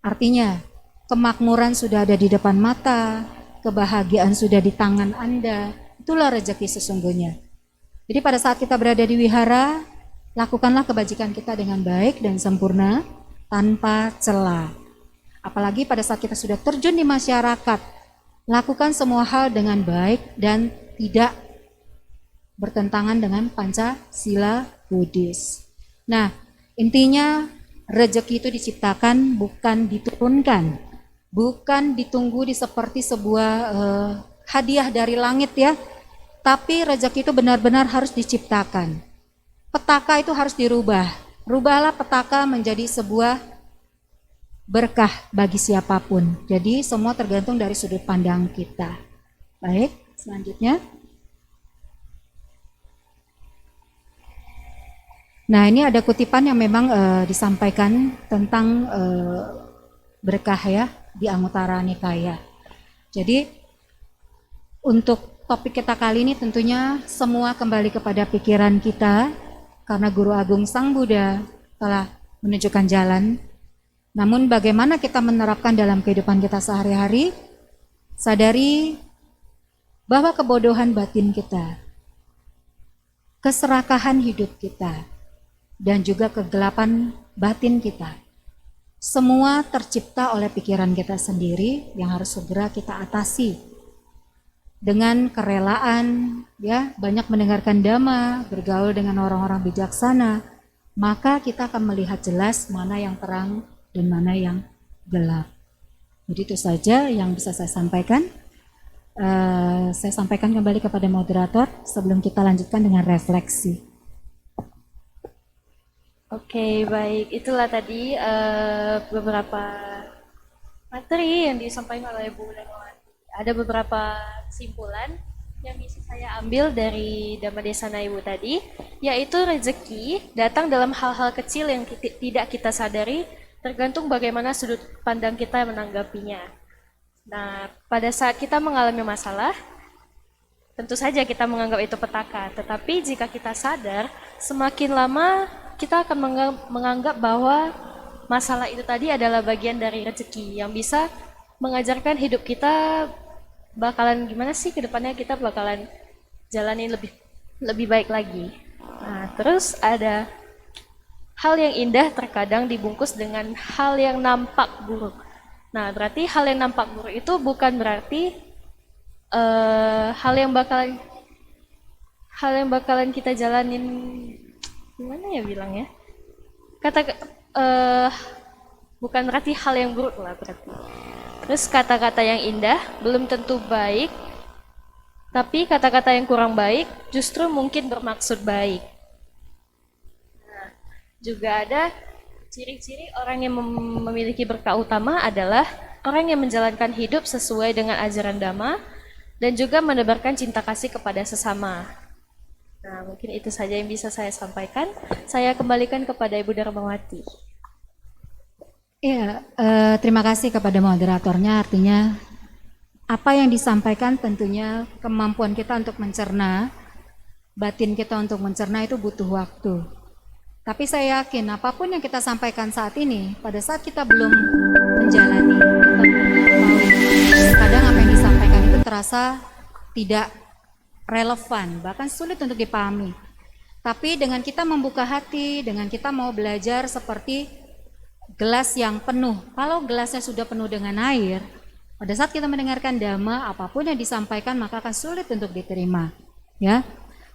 Speaker 1: Artinya, kemakmuran sudah ada di depan mata, kebahagiaan sudah di tangan Anda, itulah rezeki sesungguhnya. Jadi pada saat kita berada di wihara, lakukanlah kebajikan kita dengan baik dan sempurna, tanpa celah. Apalagi pada saat kita sudah terjun di masyarakat, lakukan semua hal dengan baik dan tidak bertentangan dengan Pancasila Buddhis. Nah, intinya rezeki itu diciptakan, bukan diturunkan, bukan ditunggu di seperti sebuah hadiah dari langit, ya. Tapi rezeki itu benar-benar harus diciptakan. Petaka itu harus dirubah. Rubahlah petaka menjadi sebuah berkah bagi siapapun. Jadi semua tergantung dari sudut pandang kita. Baik, selanjutnya. Nah, ini ada kutipan yang memang disampaikan tentang berkah, ya, di Anguttara Nikaya. Jadi untuk topik kita kali ini tentunya semua kembali kepada pikiran kita, karena Guru Agung Sang Buddha telah menunjukkan jalan. Namun bagaimana kita menerapkan dalam kehidupan kita sehari-hari? Sadari bahwa kebodohan batin kita, keserakahan hidup kita, dan juga kegelapan batin kita Semua tercipta oleh pikiran kita sendiri yang harus segera kita atasi dengan kerelaan, ya, banyak mendengarkan dhamma, bergaul dengan orang-orang bijaksana, maka kita akan melihat jelas mana yang terang dan mana yang gelap. Jadi itu saja yang bisa saya sampaikan. Saya sampaikan kembali kepada moderator sebelum kita lanjutkan dengan refleksi.
Speaker 2: Oke, baik. Itulah tadi beberapa materi yang disampaikan oleh Bu Darmawati. Ada beberapa kesimpulan yang bisa saya ambil dari Dhamma Desana Ibu tadi, yaitu rezeki datang dalam hal-hal kecil yang tidak kita sadari, tergantung bagaimana sudut pandang kita menanggapinya. Nah, pada saat kita mengalami masalah, tentu saja kita menganggap itu petaka, tetapi jika kita sadar, semakin lama kita akan menganggap bahwa masalah itu tadi adalah bagian dari rezeki yang bisa mengajarkan hidup kita bakalan gimana sih ke depannya, kita bakalan jalani lebih baik lagi. Nah, terus ada hal yang indah terkadang dibungkus dengan hal yang nampak buruk. Nah, berarti hal yang nampak buruk itu bukan berarti hal yang bakalan kita jalanin, gimana ya bilangnya, bukan berarti hal yang buruk lah berarti. Terus kata-kata yang indah belum tentu baik, tapi kata-kata yang kurang baik justru mungkin bermaksud baik. Nah, juga ada ciri-ciri orang yang memiliki berkah utama adalah orang yang menjalankan hidup sesuai dengan ajaran Dhamma dan juga menebarkan cinta kasih kepada sesama. Nah, mungkin itu saja yang bisa saya sampaikan. Saya kembalikan kepada Ibu Darmawati.
Speaker 1: Ya, terima kasih kepada moderatornya. Artinya apa yang disampaikan tentunya kemampuan kita untuk mencerna, batin kita untuk mencerna itu butuh waktu. Tapi saya yakin apapun yang kita sampaikan saat ini, pada saat kita belum menjalani, kita belum mengetahui, kadang apa yang disampaikan itu terasa tidak relevan, bahkan sulit untuk dipahami. Tapi dengan kita membuka hati, dengan kita mau belajar seperti gelas yang penuh. Kalau gelasnya sudah penuh dengan air, pada saat kita mendengarkan dhamma, apapun yang disampaikan maka akan sulit untuk diterima. Ya,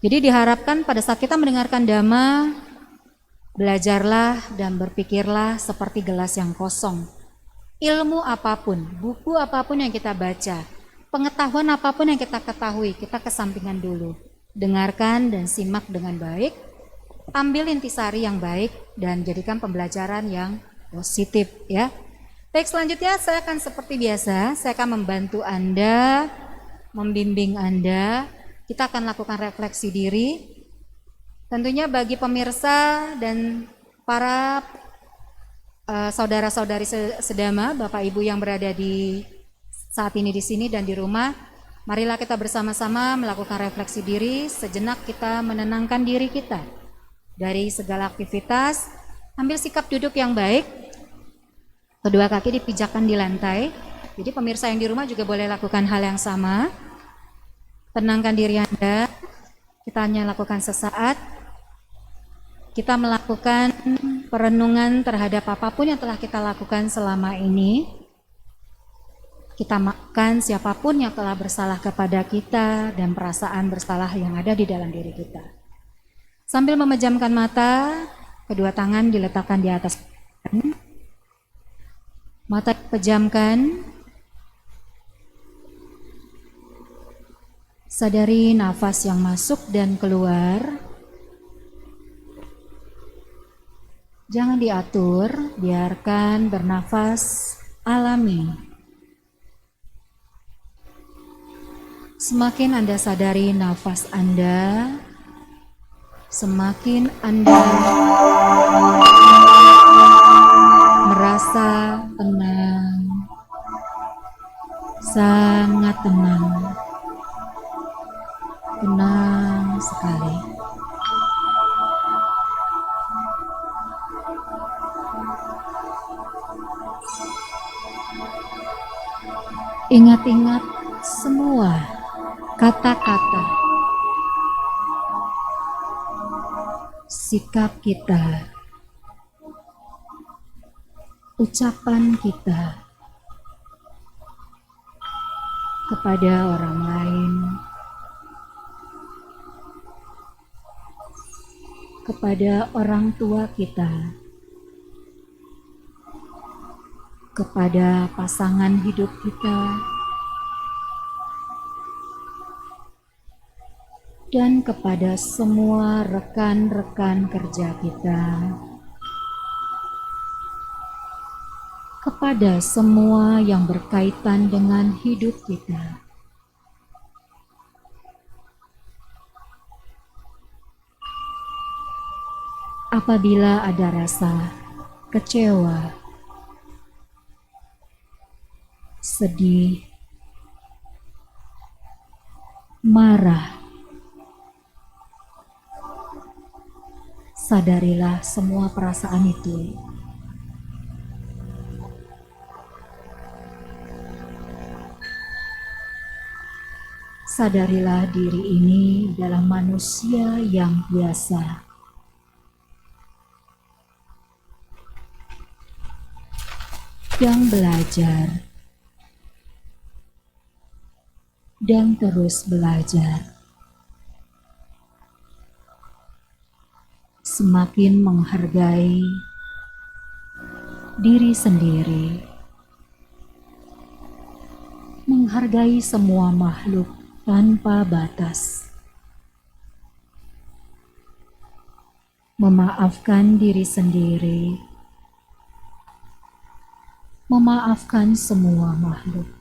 Speaker 1: jadi diharapkan pada saat kita mendengarkan dhamma, belajarlah dan berpikirlah seperti gelas yang kosong. Ilmu apapun, buku apapun yang kita baca, pengetahuan apapun yang kita ketahui, kita kesampingan dulu. Dengarkan dan simak dengan baik, ambil intisari yang baik dan jadikan pembelajaran yang positif, ya. Baik, selanjutnya saya akan seperti biasa, saya akan membantu Anda, membimbing Anda. Kita akan lakukan refleksi diri. Tentunya bagi pemirsa dan para saudara-saudari sedama, Bapak Ibu yang berada di saat ini di sini dan di rumah, marilah kita bersama-sama melakukan refleksi diri. Sejenak kita menenangkan diri kita dari segala aktivitas. Ambil sikap duduk yang baik, kedua kaki dipijakkan di lantai. Jadi pemirsa yang di rumah juga boleh lakukan hal yang sama. Tenangkan diri Anda. Kita hanya lakukan sesaat. Kita melakukan perenungan terhadap apapun yang telah kita lakukan selama ini. Kita maafkan siapapun yang telah bersalah kepada kita dan perasaan bersalah yang ada di dalam diri kita. Sambil memejamkan mata, kedua tangan diletakkan di atas badan. Mata dipejamkan. Sadari nafas yang masuk dan keluar. Jangan diatur, biarkan bernafas alami. Semakin Anda sadari nafas Anda, semakin Anda merasa tenang, sangat tenang, tenang sekali. Ingat-ingat semua kata-kata, sikap kita, ucapan kita kepada orang lain, kepada orang tua kita, kepada pasangan hidup kita, dan kepada semua rekan-rekan kerja kita, kepada semua yang berkaitan dengan hidup kita. Apabila ada rasa kecewa, sedih, marah, sadarilah semua perasaan itu. Sadarilah diri ini adalah manusia yang biasa. Yang belajar dan terus belajar. Semakin menghargai diri sendiri, menghargai semua makhluk tanpa batas, memaafkan diri sendiri, memaafkan semua makhluk.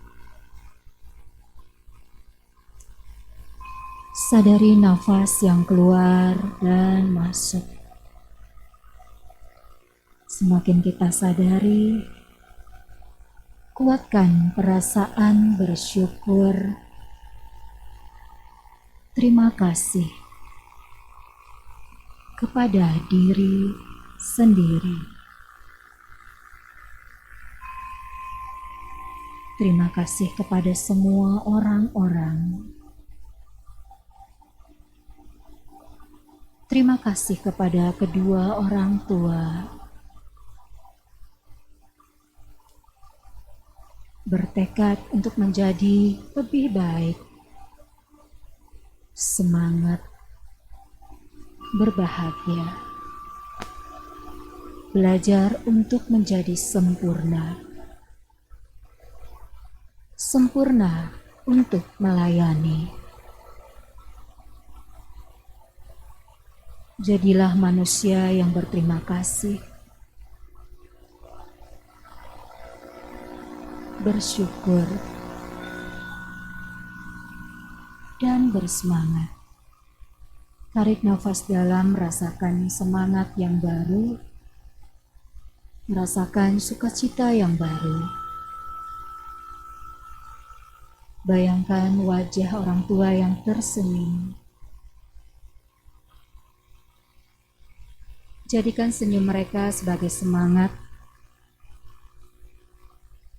Speaker 1: Sadari nafas yang keluar dan masuk. Semakin kita sadari, kuatkan perasaan bersyukur, terima kasih kepada diri sendiri. Terima kasih kepada semua orang-orang. Terima kasih kepada kedua orang tua. Bertekad untuk menjadi lebih baik. Semangat berbahagia. Belajar untuk menjadi sempurna. Sempurna untuk melayani. Jadilah manusia yang berterima kasih, bersyukur, dan bersemangat. Tarik nafas dalam, rasakan semangat yang baru, merasakan sukacita yang baru. Bayangkan wajah orang tua yang tersenyum. Jadikan senyum mereka sebagai semangat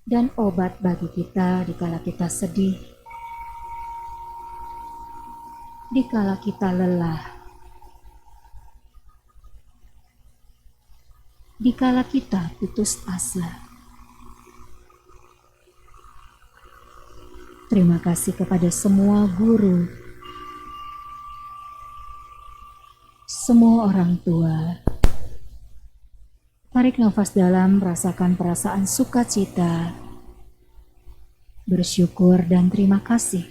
Speaker 1: dan obat bagi kita dikala kita sedih, dikala kita lelah, dikala kita putus asa. Terima kasih kepada semua guru, semua orang tua. Tarik nafas dalam, rasakan perasaan sukacita, bersyukur dan terima kasih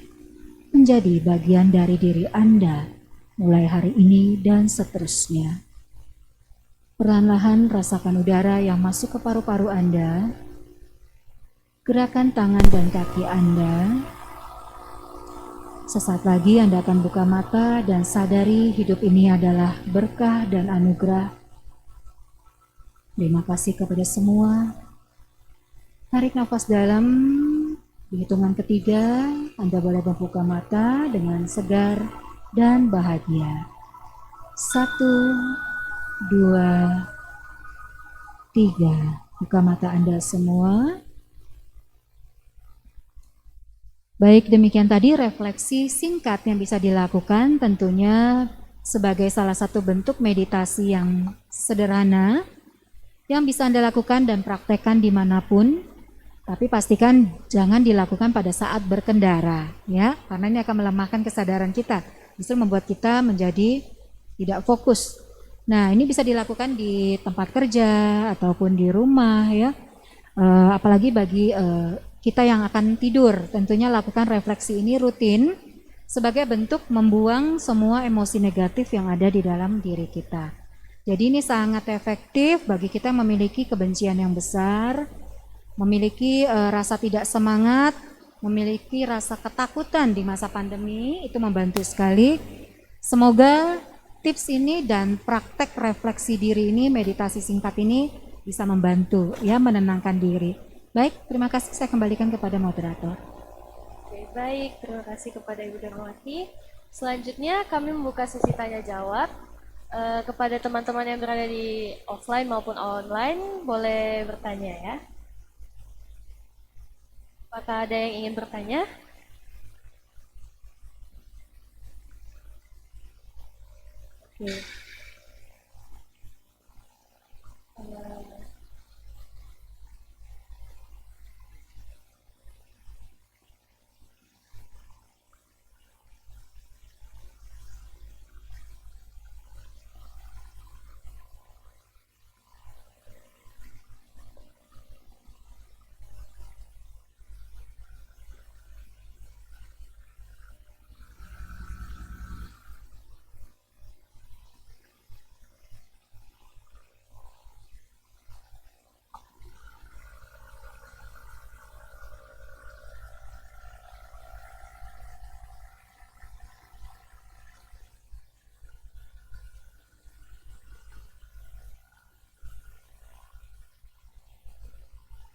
Speaker 1: menjadi bagian dari diri Anda mulai hari ini dan seterusnya. Perlahan-lahan rasakan udara yang masuk ke paru-paru Anda, gerakan tangan dan kaki Anda. Sesaat lagi Anda akan buka mata dan sadari hidup ini adalah berkah dan anugerah. Terima kasih kepada semua. Tarik nafas dalam. Di hitungan ketiga, Anda boleh membuka mata dengan segar dan bahagia. 1, 2, 3. Buka mata Anda semua. Baik, demikian tadi refleksi singkat yang bisa dilakukan, tentunya sebagai salah satu bentuk meditasi yang sederhana yang bisa Anda lakukan dan praktekkan dimanapun, tapi pastikan jangan dilakukan pada saat berkendara, ya, karena ini akan melemahkan kesadaran kita, justru membuat kita menjadi tidak fokus. Nah, ini bisa dilakukan di tempat kerja ataupun di rumah, ya. Apalagi bagi kita yang akan tidur, tentunya lakukan refleksi ini rutin sebagai bentuk membuang semua emosi negatif yang ada di dalam diri kita. Jadi ini sangat efektif bagi kita memiliki kebencian yang besar, memiliki rasa tidak semangat, memiliki rasa ketakutan di masa pandemi, itu membantu sekali. Semoga tips ini dan praktek refleksi diri ini, meditasi singkat ini bisa membantu, ya, menenangkan diri. Baik, terima kasih, saya kembalikan kepada moderator.
Speaker 2: Oke, baik, terima kasih kepada Ibu Darmawati. Selanjutnya kami membuka sesi tanya jawab. Kepada teman-teman yang berada di offline maupun online, boleh bertanya ya. Apakah ada yang ingin bertanya? Oke.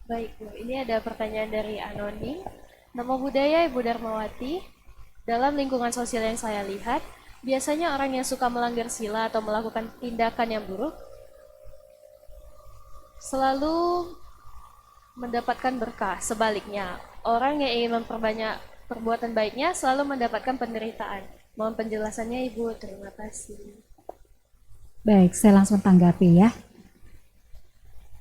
Speaker 2: Baik, Bu. Ini ada pertanyaan dari Anoni. Nama budaya Ibu Darmawati, dalam lingkungan sosial yang saya lihat, biasanya orang yang suka melanggar sila atau melakukan tindakan yang buruk selalu mendapatkan berkah. Sebaliknya, orang yang ingin memperbanyak perbuatan baiknya selalu mendapatkan penderitaan. Mohon penjelasannya, Ibu. Terima kasih.
Speaker 1: Baik, saya langsung tanggapi ya.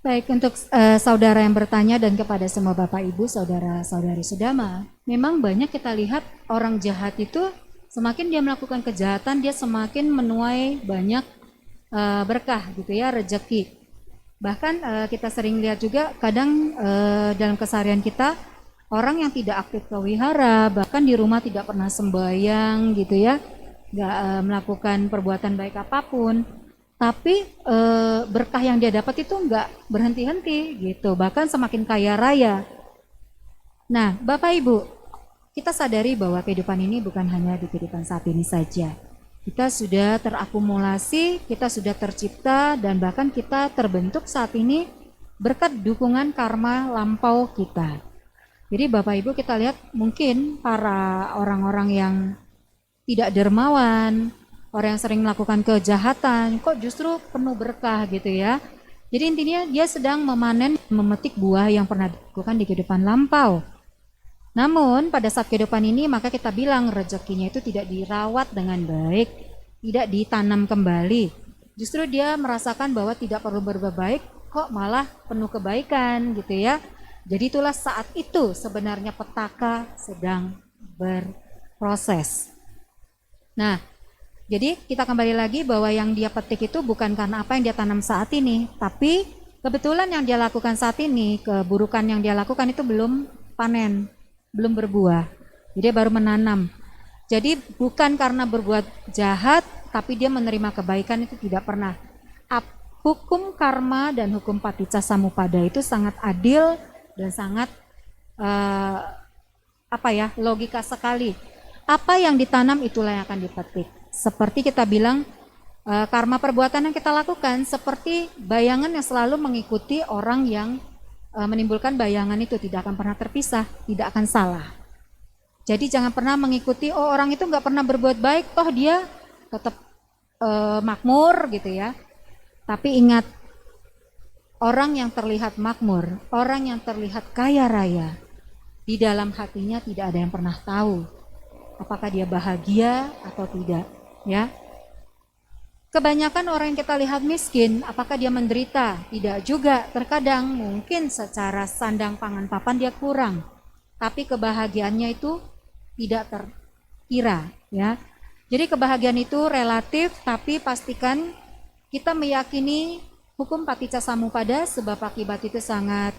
Speaker 1: Baik, untuk saudara yang bertanya dan kepada semua Bapak Ibu, saudara-saudari Sudama, memang banyak kita lihat orang jahat itu semakin dia melakukan kejahatan, dia semakin menuai banyak berkah gitu ya, rezeki. Bahkan kita sering lihat juga kadang dalam keseharian kita, orang yang tidak aktif ke wihara, bahkan di rumah tidak pernah sembahyang gitu ya, nggak melakukan perbuatan baik apapun, tapi berkah yang dia dapat itu enggak berhenti-henti gitu, bahkan semakin kaya raya. Nah, Bapak Ibu, kita sadari bahwa kehidupan ini bukan hanya di kehidupan saat ini saja. Kita sudah terakumulasi, kita sudah tercipta, dan bahkan kita terbentuk saat ini berkat dukungan karma lampau kita. Jadi Bapak Ibu, kita lihat mungkin para orang-orang yang tidak dermawan, orang yang sering melakukan kejahatan, kok justru penuh berkah gitu ya. Jadi intinya dia sedang memetik buah yang pernah dilakukan di kehidupan lampau. Namun pada saat kehidupan ini maka kita bilang rezekinya itu tidak dirawat dengan baik, tidak ditanam kembali. Justru dia merasakan bahwa tidak perlu berbuat baik, kok malah penuh kebaikan gitu ya. Jadi itulah saat itu sebenarnya petaka sedang berproses. Nah, jadi kita kembali lagi bahwa yang dia petik itu bukan karena apa yang dia tanam saat ini, tapi kebetulan yang dia lakukan saat ini, keburukan yang dia lakukan itu belum panen, belum berbuah. Jadi dia baru menanam. Jadi bukan karena berbuat jahat, tapi dia menerima kebaikan itu tidak pernah. Hukum karma dan hukum paticca samuppada itu sangat adil dan sangat logika sekali. Apa yang ditanam itulah yang akan dipetik. Seperti kita bilang, karma perbuatan yang kita lakukan seperti bayangan yang selalu mengikuti orang yang menimbulkan bayangan itu, tidak akan pernah terpisah, tidak akan salah. Jadi jangan pernah mengikuti, oh orang itu nggak pernah berbuat baik, toh dia tetap makmur gitu ya. Tapi ingat, orang yang terlihat makmur, orang yang terlihat kaya raya, di dalam hatinya tidak ada yang pernah tahu apakah dia bahagia atau tidak. Ya, Kebanyakan orang yang kita lihat miskin, apakah dia menderita? Tidak juga. Terkadang mungkin secara sandang pangan papan dia kurang, tapi kebahagiaannya itu tidak terkira, ya. Jadi kebahagiaan itu relatif, tapi pastikan kita meyakini hukum paticca samuppada, sebab akibat itu sangat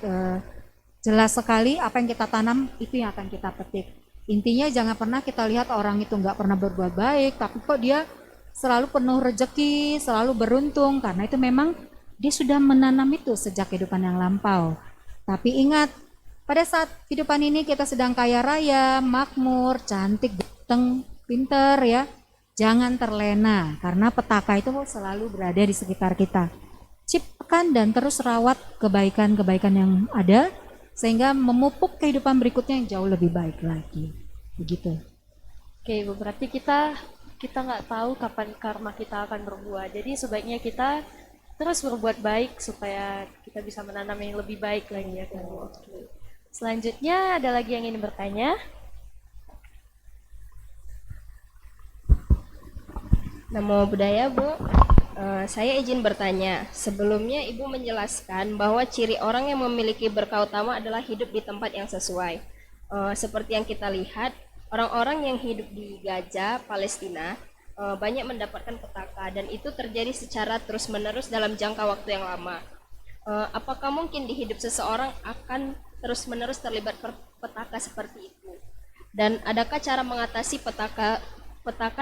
Speaker 1: jelas sekali. Apa yang kita tanam itu yang akan kita petik. Intinya jangan pernah kita lihat orang itu nggak pernah berbuat baik, tapi kok dia selalu penuh rejeki, selalu beruntung, karena itu memang dia sudah menanam itu sejak kehidupan yang lampau. Tapi ingat, pada saat kehidupan ini kita sedang kaya raya, makmur, cantik, ganteng, pinter, ya, jangan terlena, karena petaka itu selalu berada di sekitar kita. Ciptakan dan terus rawat kebaikan-kebaikan yang ada, sehingga memupuk kehidupan berikutnya yang jauh lebih baik lagi. Begitu.
Speaker 2: Oke, berarti kita nggak tahu kapan karma kita akan berbuah. Jadi sebaiknya kita terus berbuat baik supaya kita bisa menanam yang lebih baik lagi ya kan. Oke. Selanjutnya ada lagi yang ingin bertanya?
Speaker 3: Namo Buddhaya, Bu. Saya izin bertanya. Sebelumnya Ibu menjelaskan bahwa ciri orang yang memiliki berkah utama adalah hidup di tempat yang sesuai. Seperti yang kita lihat, orang-orang yang hidup di Gaza, Palestina, banyak mendapatkan petaka dan itu terjadi secara terus-menerus dalam jangka waktu yang lama. Apakah mungkin di hidup seseorang akan terus-menerus terlibat petaka seperti itu? Dan adakah cara mengatasi petaka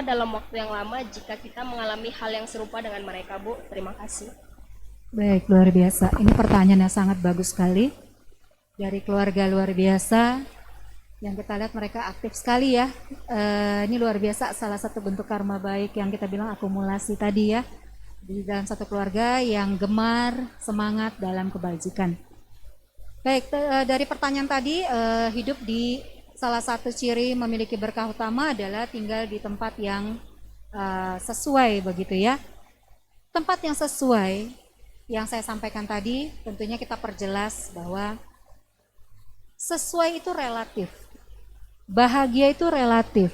Speaker 3: dalam waktu yang lama jika kita mengalami hal yang serupa dengan mereka, Bu? Terima kasih.
Speaker 1: Baik, luar biasa. Ini pertanyaan yang sangat bagus sekali. Dari keluarga luar biasa, yang kita lihat mereka aktif sekali ya. Ini luar biasa, salah satu bentuk karma baik yang kita bilang akumulasi tadi ya. Di dalam satu keluarga yang gemar, semangat dalam kebajikan. Baik, dari pertanyaan tadi, hidup di salah satu ciri memiliki berkah utama adalah tinggal di tempat yang sesuai begitu ya. Tempat yang sesuai yang saya sampaikan tadi, tentunya kita perjelas bahwa sesuai itu relatif. Bahagia itu relatif.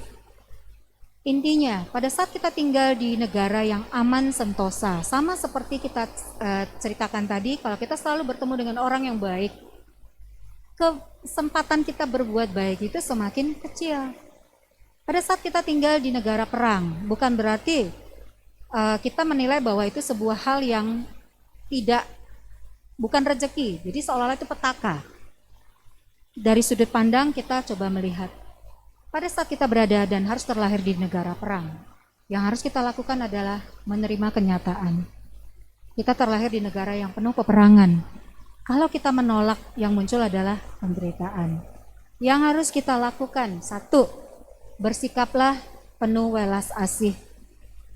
Speaker 1: Intinya, pada saat kita tinggal di negara yang aman sentosa, sama seperti kita ceritakan tadi, kalau kita selalu bertemu dengan orang yang baik, kesempatan kita berbuat baik itu semakin kecil. Pada saat kita tinggal di negara perang, bukan berarti kita menilai bahwa itu sebuah hal yang bukan rezeki, jadi seolah-olah itu petaka. Dari sudut pandang kita coba melihat, pada saat kita berada dan harus terlahir di negara perang, yang harus kita lakukan adalah menerima kenyataan. Kita terlahir di negara yang penuh peperangan. Kalau kita menolak, yang muncul adalah penderitaan. Yang harus kita lakukan, satu, bersikaplah penuh welas asih.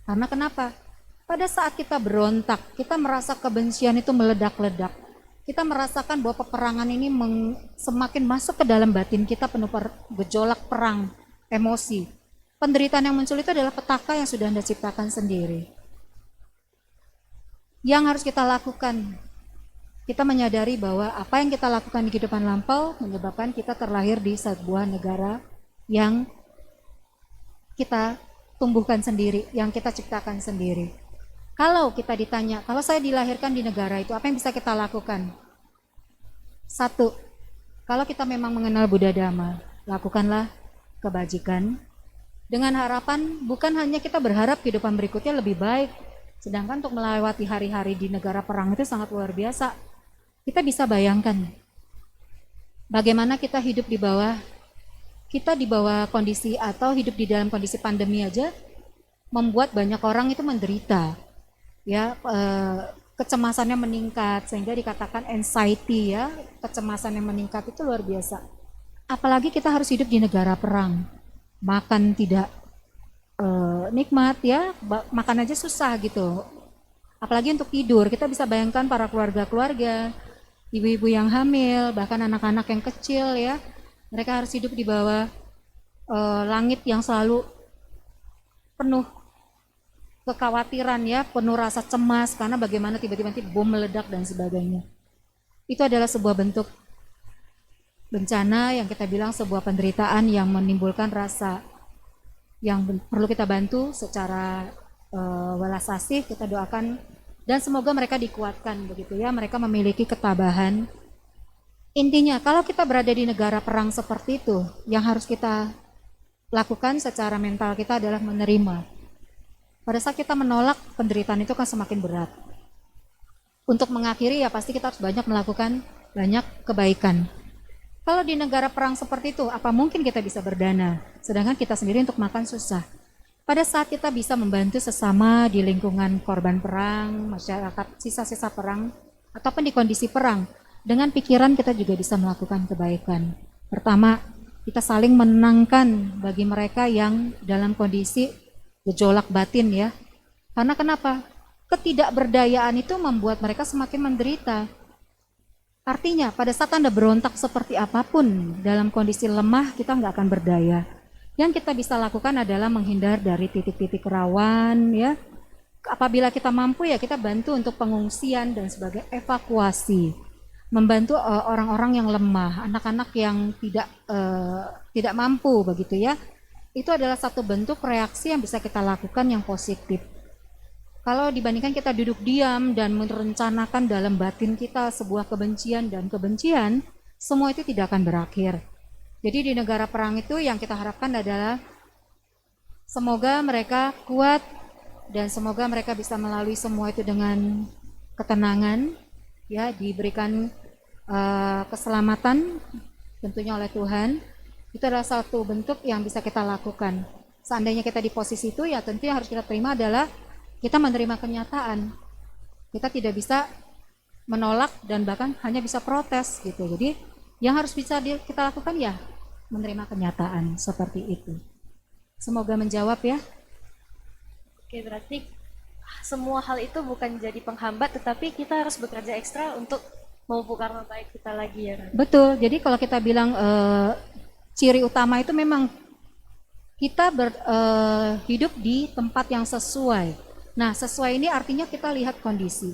Speaker 1: Karena kenapa? Pada saat kita berontak, kita merasa kebencian itu meledak-ledak. Kita merasakan bahwa peperangan ini semakin masuk ke dalam batin kita, penuh gejolak perang, emosi. Penderitaan yang muncul itu adalah petaka yang sudah Anda ciptakan sendiri. Yang harus kita lakukan, kita menyadari bahwa apa yang kita lakukan di kehidupan lampau menyebabkan kita terlahir di sebuah negara yang kita tumbuhkan sendiri, yang kita ciptakan sendiri. Kalau kita ditanya, kalau saya dilahirkan di negara itu, apa yang bisa kita lakukan? Satu, kalau kita memang mengenal Buddha Dhamma, lakukanlah kebajikan dengan harapan bukan hanya kita berharap kehidupan berikutnya lebih baik, sedangkan untuk melewati hari-hari di negara perang itu sangat luar biasa. Kita bisa bayangkan bagaimana kita hidup di bawah kondisi atau hidup di dalam kondisi pandemi aja membuat banyak orang itu menderita. Ya, kecemasannya meningkat sehingga dikatakan anxiety ya, kecemasan yang meningkat itu luar biasa. Apalagi kita harus hidup di negara perang, makan tidak nikmat ya, makan aja susah gitu. Apalagi untuk tidur, kita bisa bayangkan para keluarga-keluarga, ibu-ibu yang hamil, bahkan anak-anak yang kecil ya, mereka harus hidup di bawah langit yang selalu penuh kekhawatiran ya, penuh rasa cemas karena bagaimana tiba-tiba bom meledak dan sebagainya. Itu adalah sebuah bentuk bencana yang kita bilang sebuah penderitaan yang menimbulkan rasa yang perlu kita bantu secara welas asih, kita doakan dan semoga mereka dikuatkan begitu ya, mereka memiliki ketabahan. Intinya kalau kita berada di negara perang seperti itu, yang harus kita lakukan secara mental kita adalah menerima. Pada saat kita menolak, penderitaan itu kan semakin berat. Untuk mengakhiri ya pasti kita harus banyak melakukan banyak kebaikan. Kalau di negara perang seperti itu, apa mungkin kita bisa berdana? Sedangkan kita sendiri untuk makan susah. Pada saat kita bisa membantu sesama di lingkungan korban perang, masyarakat sisa-sisa perang, ataupun di kondisi perang, dengan pikiran kita juga bisa melakukan kebaikan. Pertama, kita saling menenangkan bagi mereka yang dalam kondisi gejolak batin ya. Karena kenapa? Ketidakberdayaan itu membuat mereka semakin menderita. Artinya pada saat Anda berontak seperti apapun dalam kondisi lemah, kita nggak akan berdaya. Yang kita bisa lakukan adalah menghindar dari titik-titik rawan ya. Apabila kita mampu ya kita bantu untuk pengungsian dan sebagai evakuasi. Membantu orang-orang yang lemah, anak-anak yang tidak mampu begitu ya. Itu adalah satu bentuk reaksi yang bisa kita lakukan yang positif. Kalau dibandingkan kita duduk diam dan merencanakan dalam batin kita sebuah kebencian dan kebencian, semua itu tidak akan berakhir. Jadi di negara perang itu yang kita harapkan adalah semoga mereka kuat dan semoga mereka bisa melalui semua itu dengan ketenangan, ya diberikan keselamatan tentunya oleh Tuhan. Itu adalah satu bentuk yang bisa kita lakukan. Seandainya kita di posisi itu ya tentu yang harus kita terima adalah kita menerima kenyataan. Kita tidak bisa menolak dan bahkan hanya bisa protes gitu. Jadi yang harus bisa kita lakukan ya menerima kenyataan seperti itu. Semoga menjawab ya.
Speaker 2: Oke, berarti semua hal itu bukan jadi penghambat, tetapi kita harus bekerja ekstra untuk memupuk karma baik kita lagi ya kan?
Speaker 1: Betul, jadi kalau kita bilang ciri utama itu memang kita hidup di tempat yang sesuai. Nah sesuai ini artinya kita lihat kondisi.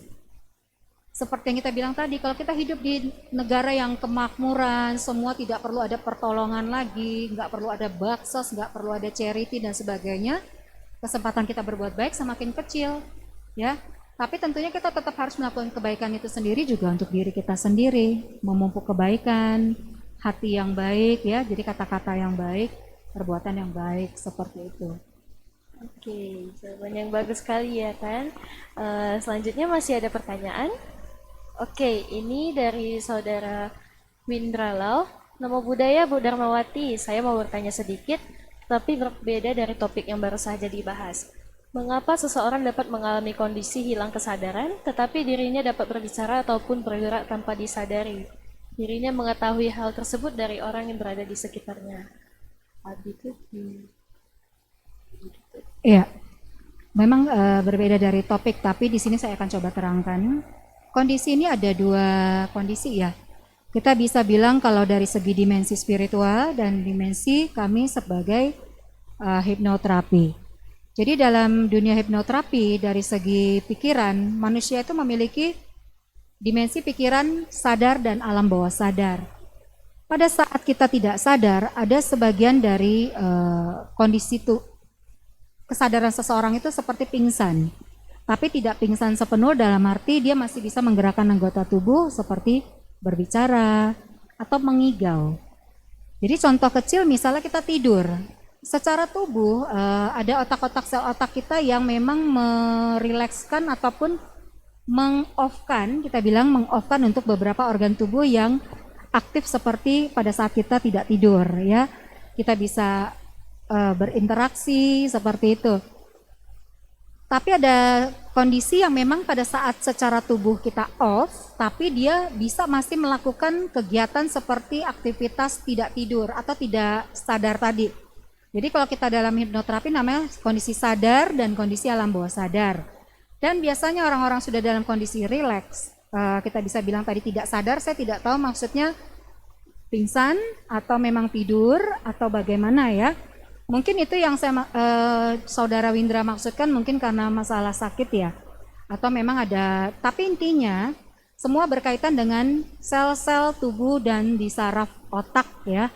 Speaker 1: Seperti yang kita bilang tadi, kalau kita hidup di negara yang kemakmuran, semua tidak perlu ada pertolongan lagi, nggak perlu ada baksos, nggak perlu ada charity dan sebagainya, kesempatan kita berbuat baik semakin kecil, ya. Tapi tentunya kita tetap harus melakukan kebaikan itu sendiri juga untuk diri kita sendiri, memupuk kebaikan, hati yang baik, ya. Jadi kata-kata yang baik, perbuatan yang baik seperti itu.
Speaker 2: Oke, jawaban yang bagus sekali ya kan. Selanjutnya masih ada pertanyaan. Oke, ini dari saudara Windralau. Namo Buddhaya Bu Darmawati, saya mau bertanya sedikit, tapi berbeda dari topik yang baru saja dibahas. Mengapa seseorang dapat mengalami kondisi hilang kesadaran, tetapi dirinya dapat berbicara ataupun bergerak tanpa disadari? Dirinya mengetahui hal tersebut dari orang yang berada di sekitarnya.
Speaker 1: Iya, memang berbeda dari topik, tapi di sini saya akan coba terangkan. Kondisi ini ada dua kondisi ya. Kita bisa bilang kalau dari segi dimensi spiritual dan dimensi kami sebagai hipnoterapi. Jadi dalam dunia hipnoterapi dari segi pikiran, manusia itu memiliki dimensi pikiran sadar dan alam bawah sadar. Pada saat kita tidak sadar, ada sebagian dari kondisi itu kesadaran seseorang itu seperti pingsan. Tapi tidak pingsan sepenuh dalam arti dia masih bisa menggerakkan anggota tubuh seperti berbicara atau mengigau. Jadi contoh kecil misalnya kita tidur. Secara tubuh ada otak-otak sel otak kita yang memang merilekskan ataupun meng-off-kan, kita bilang meng-off-kan untuk beberapa organ tubuh yang aktif seperti pada saat kita tidak tidur ya. Kita bisa berinteraksi seperti itu. Tapi ada kondisi yang memang pada saat secara tubuh kita off, tapi dia bisa masih melakukan kegiatan seperti aktivitas tidak tidur atau tidak sadar tadi. Jadi kalau kita dalam hipnoterapi namanya kondisi sadar dan kondisi alam bawah sadar. Dan biasanya orang-orang sudah dalam kondisi rileks, kita bisa bilang tadi tidak sadar, saya tidak tahu maksudnya pingsan atau memang tidur atau bagaimana ya. Mungkin itu yang saudara Windra maksudkan mungkin karena masalah sakit ya. Atau memang ada, tapi intinya semua berkaitan dengan sel-sel tubuh dan di saraf otak ya.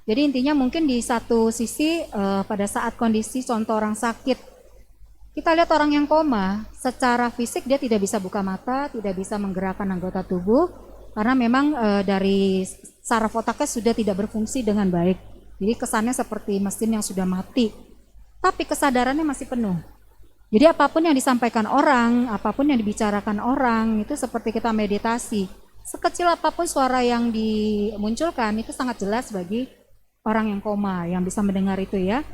Speaker 1: Jadi intinya mungkin di satu sisi pada saat kondisi contoh orang sakit, Kita lihat orang yang koma, secara fisik dia tidak bisa buka mata, tidak bisa menggerakkan anggota tubuh, karena memang dari saraf otaknya sudah tidak berfungsi dengan baik. Jadi kesannya seperti mesin yang sudah mati, tapi kesadarannya masih penuh. Jadi apapun yang disampaikan orang, apapun yang dibicarakan orang, itu seperti kita meditasi. Sekecil apapun suara yang dimunculkan, itu sangat jelas bagi orang yang koma, yang bisa mendengar itu ya.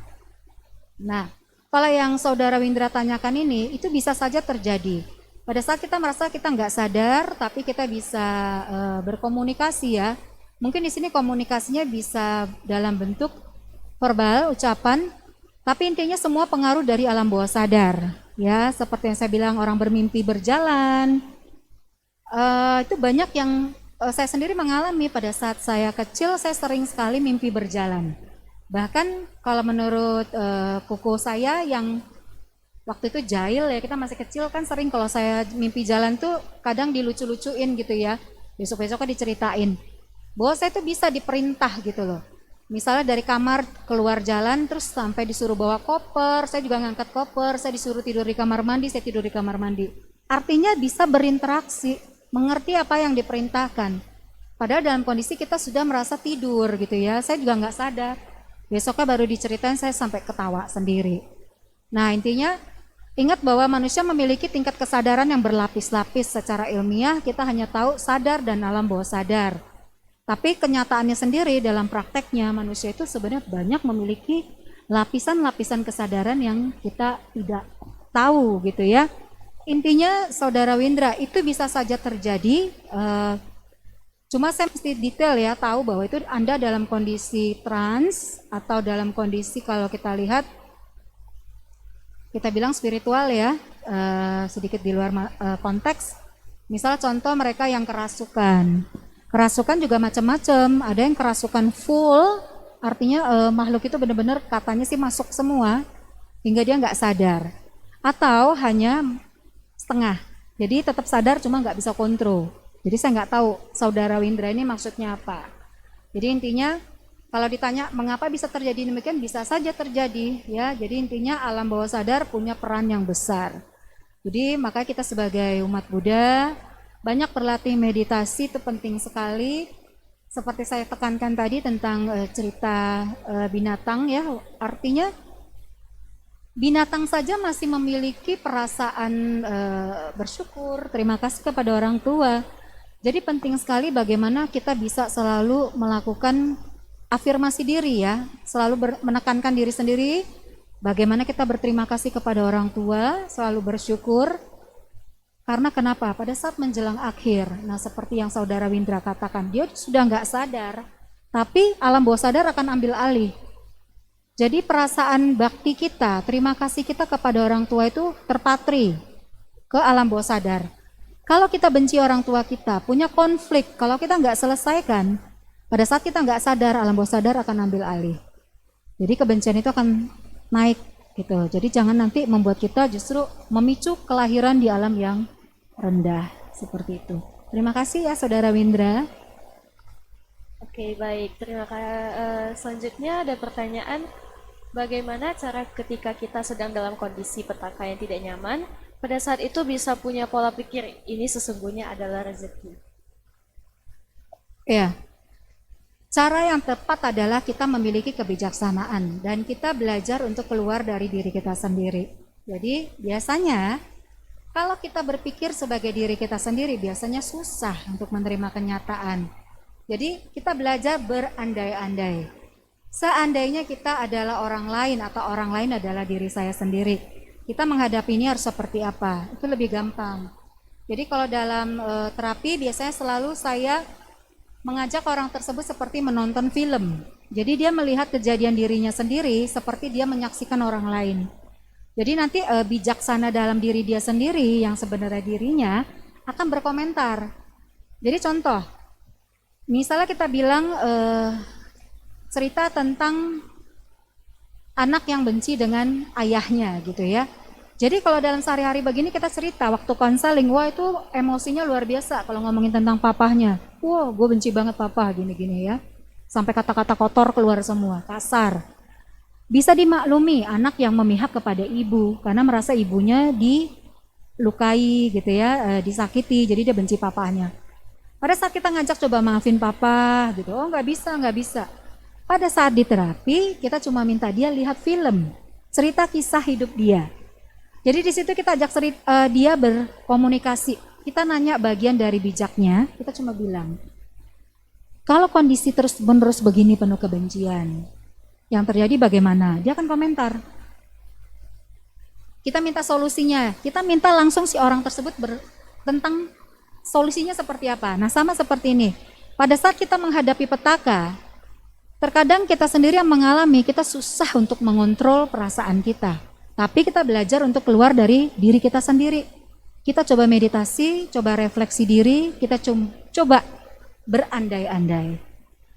Speaker 1: Nah, kalau yang saudara Windra tanyakan ini, itu bisa saja terjadi. Pada saat kita merasa kita nggak sadar, tapi kita bisa berkomunikasi ya. Mungkin di sini komunikasinya bisa dalam bentuk verbal, ucapan, tapi intinya semua pengaruh dari alam bawah sadar. Ya, seperti yang saya bilang, orang bermimpi berjalan. Itu banyak yang saya sendiri mengalami pada saat saya kecil, saya sering sekali mimpi berjalan. Bahkan kalau menurut koko saya yang waktu itu jahil ya, kita masih kecil kan sering kalau saya mimpi jalan tuh kadang dilucu-lucuin gitu ya. Besok-besoknya diceritain bahwa saya tuh bisa diperintah gitu loh. Misalnya dari kamar keluar jalan terus sampai disuruh bawa koper, saya juga ngangkat koper, saya disuruh tidur di kamar mandi, saya tidur di kamar mandi. Artinya bisa berinteraksi, mengerti apa yang diperintahkan. Padahal dalam kondisi kita sudah merasa tidur gitu ya, saya juga nggak sadar. Besoknya baru diceritain, saya sampai ketawa sendiri. Nah intinya ingat bahwa manusia memiliki tingkat kesadaran yang berlapis-lapis. Secara ilmiah kita hanya tahu sadar dan alam bawah sadar. Tapi kenyataannya sendiri dalam prakteknya manusia itu sebenarnya banyak memiliki lapisan-lapisan kesadaran yang kita tidak tahu gitu ya. Intinya saudara Windra itu bisa saja terjadi. Cuma saya mesti detail ya, tahu bahwa itu Anda dalam kondisi trans atau dalam kondisi kalau kita lihat, kita bilang spiritual ya, sedikit di luar konteks. Misal contoh mereka yang kerasukan. Kerasukan juga macam-macam, ada yang kerasukan full, artinya makhluk itu benar-benar katanya sih masuk semua, hingga dia nggak sadar. Atau hanya setengah, jadi tetap sadar cuma nggak bisa kontrol. Jadi saya nggak tahu saudara Windra ini maksudnya apa. Jadi intinya kalau ditanya mengapa bisa terjadi demikian, bisa saja terjadi ya. Jadi intinya alam bawah sadar punya peran yang besar. Jadi makanya kita sebagai umat Buddha banyak berlatih meditasi, itu penting sekali. Seperti saya tekankan tadi tentang cerita binatang ya, artinya binatang saja masih memiliki perasaan bersyukur, terima kasih kepada orang tua. Jadi penting sekali bagaimana kita bisa selalu melakukan afirmasi diri ya, selalu menekankan diri sendiri, bagaimana kita berterima kasih kepada orang tua, selalu bersyukur. Karena kenapa? Pada saat menjelang akhir, nah seperti yang saudara Windra katakan, dia sudah nggak sadar, tapi alam bawah sadar akan ambil alih. Jadi perasaan bakti kita, terima kasih kita kepada orang tua itu terpatri ke alam bawah sadar. Kalau kita benci orang tua kita, punya konflik, kalau kita nggak selesaikan, pada saat kita nggak sadar, alam bawah sadar akan ambil alih. Jadi kebencian itu akan naik gitu. Jadi jangan nanti membuat kita justru memicu kelahiran di alam yang rendah seperti itu. Terima kasih ya saudara Windra.
Speaker 2: Oke, baik. Terima kasih. Selanjutnya ada pertanyaan, bagaimana cara ketika kita sedang dalam kondisi petaka yang tidak nyaman, pada saat itu bisa punya pola pikir ini sesungguhnya adalah rezeki?
Speaker 1: Ya, cara yang tepat adalah kita memiliki kebijaksanaan dan kita belajar untuk keluar dari diri kita sendiri. Jadi biasanya kalau kita berpikir sebagai diri kita sendiri biasanya susah untuk menerima kenyataan. Jadi kita belajar berandai-andai. Seandainya kita adalah orang lain atau orang lain adalah diri saya sendiri, kita menghadapi ini harus seperti apa? Itu lebih gampang. Jadi kalau dalam terapi biasanya selalu saya mengajak orang tersebut seperti menonton film. Jadi dia melihat kejadian dirinya sendiri seperti dia menyaksikan orang lain. Jadi nanti bijaksana dalam diri dia sendiri yang sebenarnya dirinya akan berkomentar. Jadi contoh, misalnya kita bilang cerita tentang anak yang benci dengan ayahnya gitu ya. Jadi kalau dalam sehari-hari begini kita cerita waktu konseling, wah itu emosinya luar biasa kalau ngomongin tentang papahnya. Wah gue benci banget papa gini-gini ya. Sampai kata-kata kotor keluar semua, kasar. Bisa dimaklumi anak yang memihak kepada ibu karena merasa ibunya dilukai gitu ya, disakiti, jadi dia benci papanya. Pada saat kita ngajak coba maafin papa gitu, oh nggak bisa, nggak bisa. Pada saat di terapi, kita cuma minta dia lihat film, cerita kisah hidup dia. Jadi di situ kita ajak dia berkomunikasi. Kita nanya bagian dari bijaknya, kita cuma bilang, kalau kondisi terus-menerus begini penuh kebencian, yang terjadi bagaimana? Dia akan komentar. Kita minta solusinya, kita minta langsung si orang tersebut tentang solusinya seperti apa. Nah sama seperti ini, pada saat kita menghadapi petaka, terkadang kita sendiri yang mengalami, kita susah untuk mengontrol perasaan kita. Tapi kita belajar untuk keluar dari diri kita sendiri. Kita coba meditasi, coba refleksi diri, kita coba berandai-andai.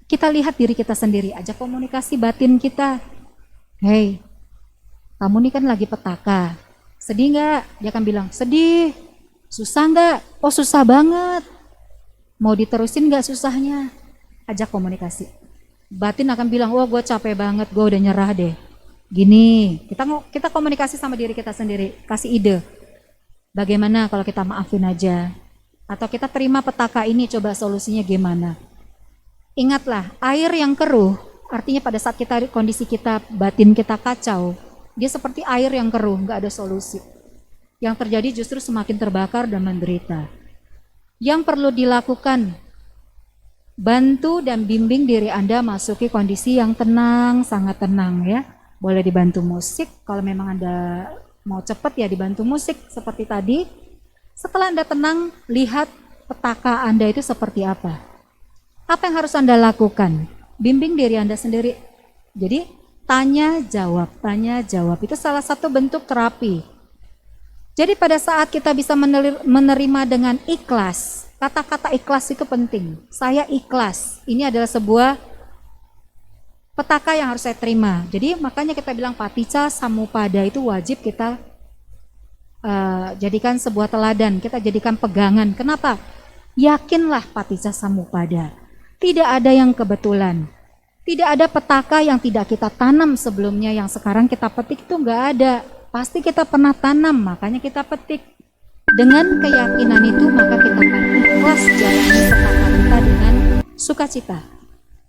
Speaker 1: Kita lihat diri kita sendiri, ajak komunikasi batin kita. Hei, kamu ini kan lagi petaka. Sedih nggak? Dia akan bilang, sedih. Susah nggak? Oh susah banget. Mau diterusin nggak susahnya? Ajak komunikasi. Batin akan bilang, wah gue capek banget, gue udah nyerah deh. Gini, kita komunikasi sama diri kita sendiri, kasih ide. Bagaimana kalau kita maafin aja? Atau kita terima petaka ini, coba solusinya gimana? Ingatlah, air yang keruh, artinya pada saat kondisi kita, batin kita kacau, dia seperti air yang keruh, nggak ada solusi. Yang terjadi justru semakin terbakar dan menderita. Yang perlu dilakukan, bantu dan bimbing diri Anda masuki kondisi yang tenang, sangat tenang ya. Boleh dibantu musik, kalau memang Anda mau cepat ya dibantu musik seperti tadi. Setelah Anda tenang, lihat petaka Anda itu seperti apa. Apa yang harus Anda lakukan? Bimbing diri Anda sendiri. Jadi tanya jawab itu salah satu bentuk terapi. Jadi pada saat kita bisa menerima dengan ikhlas, kata-kata ikhlas itu penting. Saya ikhlas, ini adalah sebuah petaka yang harus saya terima. Jadi makanya kita bilang paticca samuppada itu wajib kita jadikan sebuah teladan, kita jadikan pegangan. Kenapa? Yakinlah paticca samuppada. Tidak ada yang kebetulan. Tidak ada petaka yang tidak kita tanam sebelumnya, yang sekarang kita petik itu nggak ada. Pasti kita pernah tanam, makanya kita petik. Dengan keyakinan itu maka kita akan ikhlas jalani petaka kita dengan sukacita.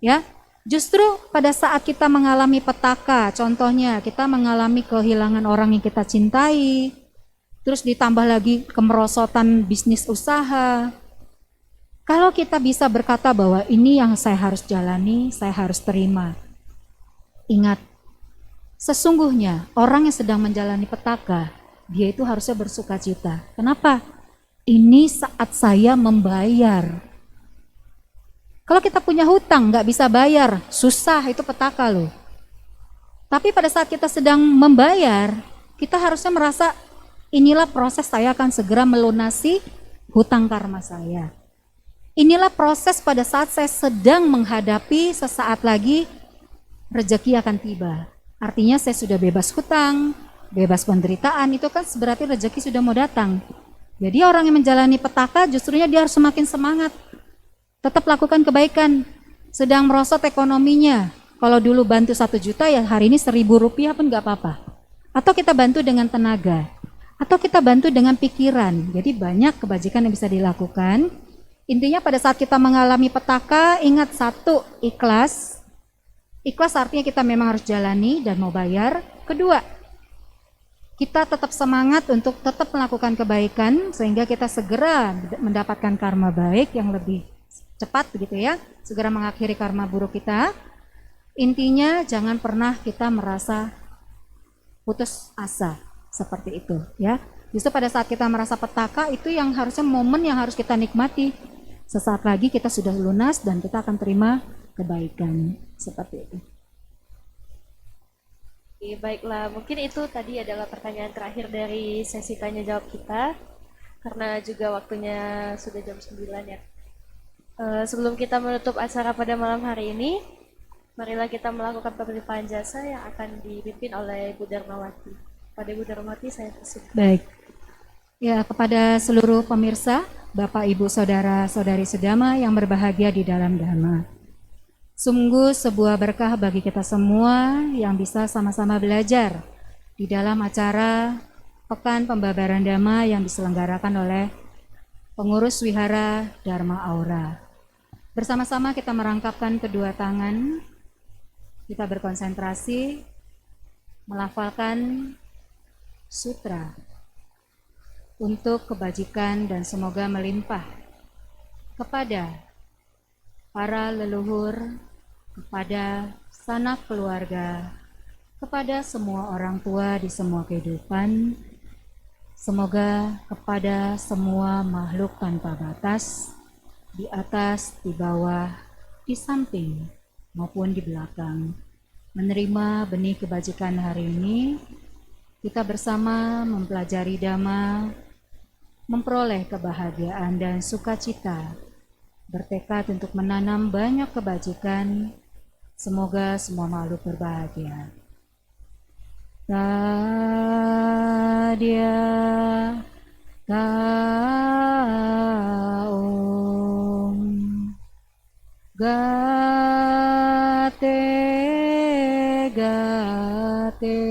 Speaker 1: Ya. Justru pada saat kita mengalami petaka, contohnya kita mengalami kehilangan orang yang kita cintai, terus ditambah lagi kemerosotan bisnis usaha. Kalau kita bisa berkata bahwa ini yang saya harus jalani, saya harus terima. Ingat, sesungguhnya orang yang sedang menjalani petaka, dia itu harusnya bersukacita. Kenapa? Ini saat saya membayar. Kalau kita punya hutang nggak bisa bayar, susah, itu petaka loh. Tapi pada saat kita sedang membayar, kita harusnya merasa inilah proses saya akan segera melunasi hutang karma saya. Inilah proses pada saat saya sedang menghadapi sesaat lagi rezeki akan tiba. Artinya saya sudah bebas hutang, bebas penderitaan, itu kan berarti rezeki sudah mau datang. Jadi orang yang menjalani petaka justrunya dia harus semakin semangat. Tetap lakukan kebaikan. Sedang merosot ekonominya, kalau dulu bantu 1 juta ya hari ini 1.000 rupiah pun gak apa-apa. Atau kita bantu dengan tenaga, atau kita bantu dengan pikiran. Jadi banyak kebajikan yang bisa dilakukan. Intinya pada saat kita mengalami petaka, ingat satu, ikhlas. Ikhlas artinya kita memang harus jalani dan mau bayar. Kedua, kita tetap semangat untuk tetap melakukan kebaikan sehingga kita segera mendapatkan karma baik yang lebih cepat begitu ya, segera mengakhiri karma buruk kita. Intinya jangan pernah kita merasa putus asa seperti itu ya. Justru pada saat kita merasa petaka itu yang harusnya momen yang harus kita nikmati. Sesaat lagi kita sudah lunas dan kita akan terima kebaikan seperti itu.
Speaker 2: Oke, baiklah, mungkin itu tadi adalah pertanyaan terakhir dari sesi tanya jawab kita, karena juga waktunya sudah jam 9 ya. Sebelum kita menutup acara pada malam hari ini, marilah kita melakukan penerimaan jasa yang akan dipimpin oleh Bu Darmawati. Pada Bu Darmawati saya persilakan.
Speaker 1: Baik. Ya, kepada seluruh pemirsa, Bapak, Ibu, Saudara, Saudari sedama yang berbahagia di dalam Dhamma. Sungguh sebuah berkah bagi kita semua yang bisa sama-sama belajar di dalam acara Pekan Pembabaran Dhamma yang diselenggarakan oleh pengurus Wihara Dharma Aura. Bersama-sama kita merangkapkan kedua tangan, kita berkonsentrasi, melafalkan sutra untuk kebajikan dan semoga melimpah kepada para leluhur, kepada sanak keluarga, kepada semua orang tua di semua kehidupan, semoga kepada semua makhluk tanpa batas, di atas, di bawah, di samping, maupun di belakang. Menerima benih kebajikan hari ini, kita bersama mempelajari Dhamma, memperoleh kebahagiaan dan sukacita, bertekad untuk menanam banyak kebajikan. Semoga semua makhluk berbahagia. Tadya Taom Gate Gate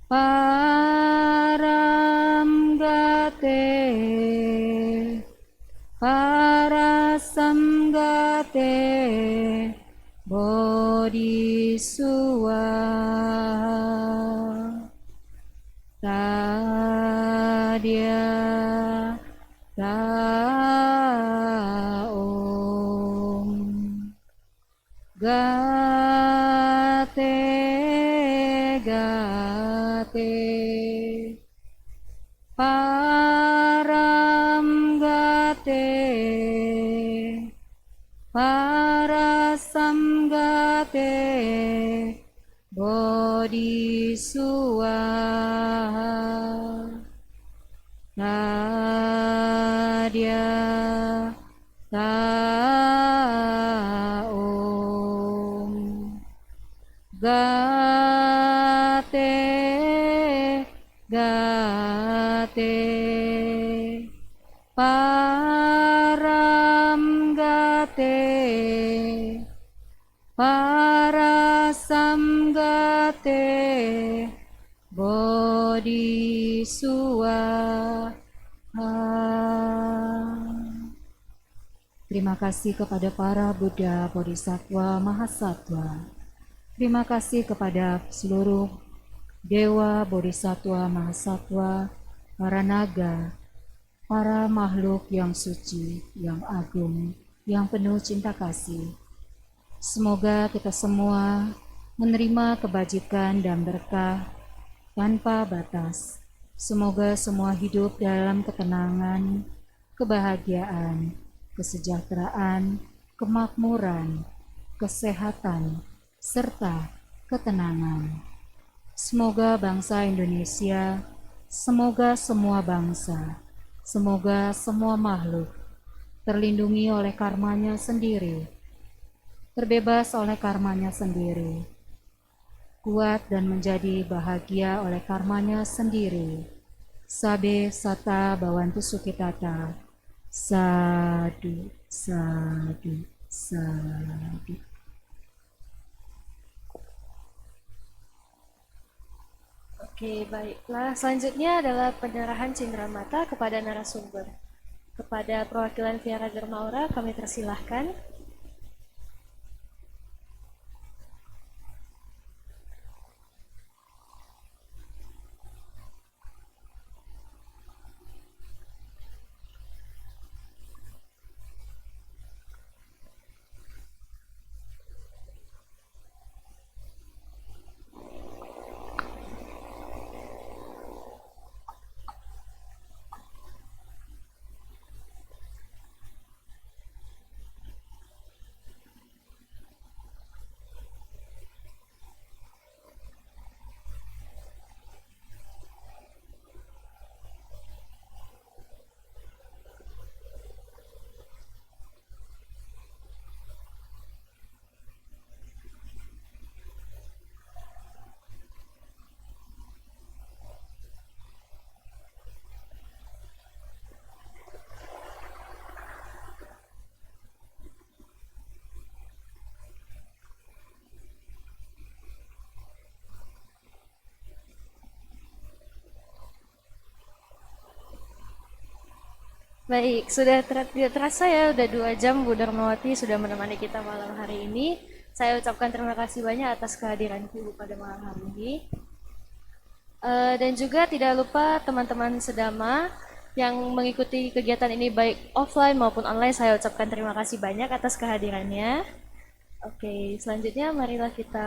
Speaker 1: Param Gate Parasam Gate Bodhisua Tadya Taom Gate Gate Param Gate Parasam Gate Bodhisua Tadya Taom Gate Gate Param Gate Parasam Gate Bodhisua. Terima kasih kepada para Buddha, Bodhisattva, Mahasattva. Terima kasih kepada seluruh Dewa, Bodhisattva, Mahasattva, para naga, para makhluk yang suci, yang agung, yang penuh cinta kasih. Semoga kita semua menerima kebajikan dan berkah tanpa batas. Semoga semua hidup dalam ketenangan, kebahagiaan, kesejahteraan, kemakmuran, kesehatan, serta ketenangan. Semoga bangsa Indonesia, semoga semua bangsa, semoga semua makhluk terlindungi oleh karmanya sendiri, terbebas oleh karmanya sendiri, kuat dan menjadi bahagia oleh karmanya sendiri. Sabe sata bawantu sukitata. Sadu, sadu, sadu.
Speaker 2: Oke, baiklah. Selanjutnya adalah penyerahan cindramata kepada narasumber. Kepada perwakilan Wihara Dharma Aura, kami persilahkan. Baik, sudah tidak terasa ya, udah 2 jam Bu Darmawati sudah menemani kita malam hari ini. Saya ucapkan terima kasih banyak atas kehadiran Ibu pada malam hari ini. Dan juga tidak lupa teman-teman Sedama yang mengikuti kegiatan ini baik offline maupun online, saya ucapkan terima kasih banyak atas kehadirannya. Oke, selanjutnya marilah kita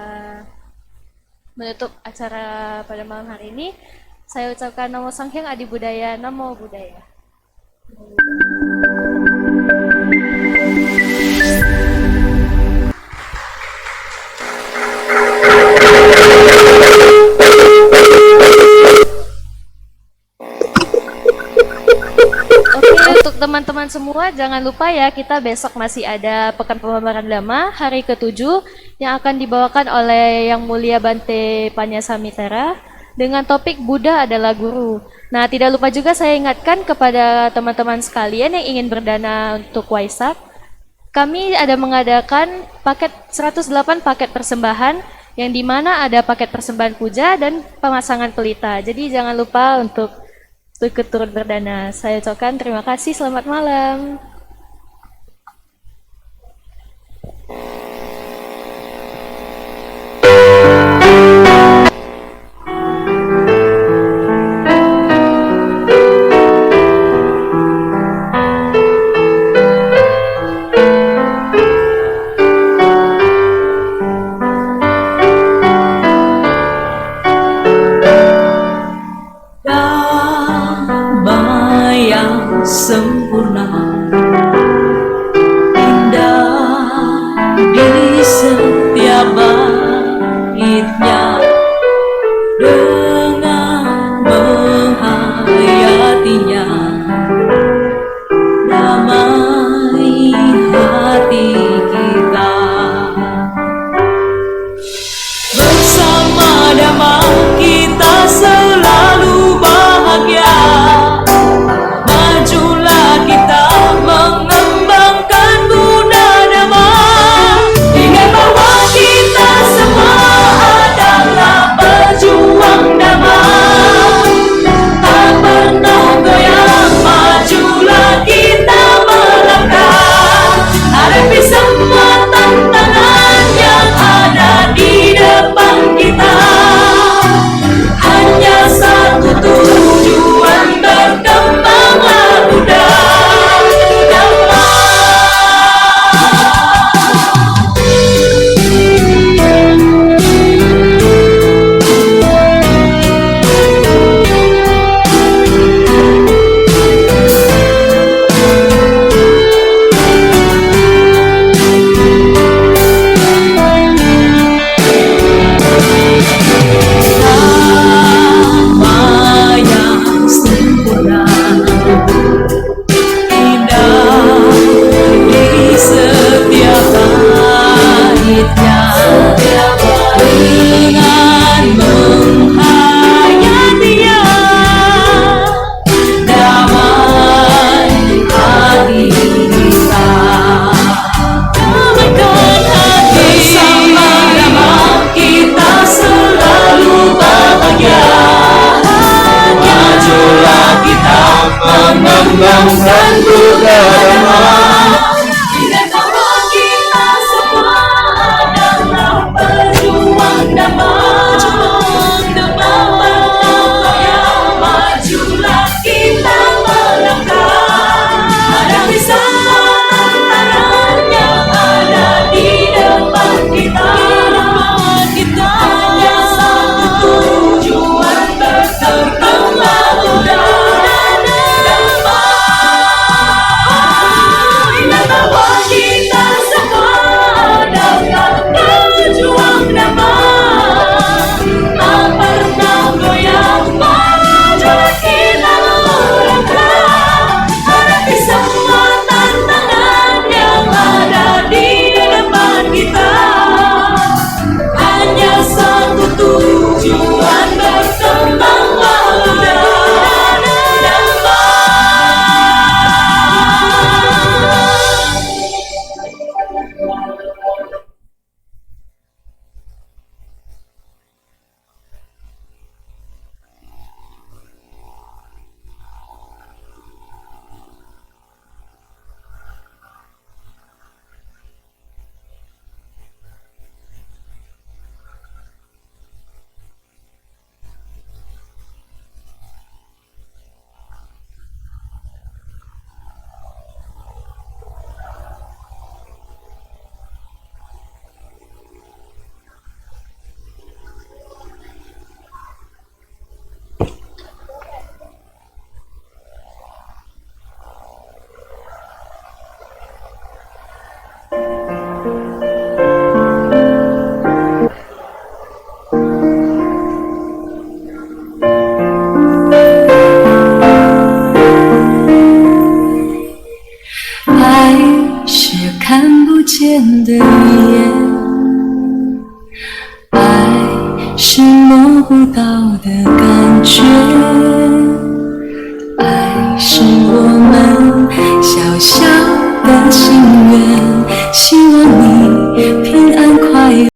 Speaker 2: menutup acara pada malam hari ini. Saya ucapkan Namo Sanghyang Adi Budaya, Namo Buddhaya. Oke, untuk teman-teman semua jangan lupa ya, kita besok masih ada Pekan Pembabaran Dhamma hari ke-7 yang akan dibawakan oleh Yang Mulia Bante Panyasamitara dengan topik Buddha adalah Guru. Nah, tidak lupa juga saya ingatkan kepada teman-teman sekalian yang ingin berdana untuk Waisak, kami ada mengadakan paket 108 paket persembahan yang dimana ada paket persembahan puja dan pemasangan pelita. Jadi jangan lupa untuk ikut turut berdana. Saya ucapkan terima kasih, selamat malam.
Speaker 4: Damai yang sempurna 不到的感觉。爱是我们小小的心愿，希望你平安快乐。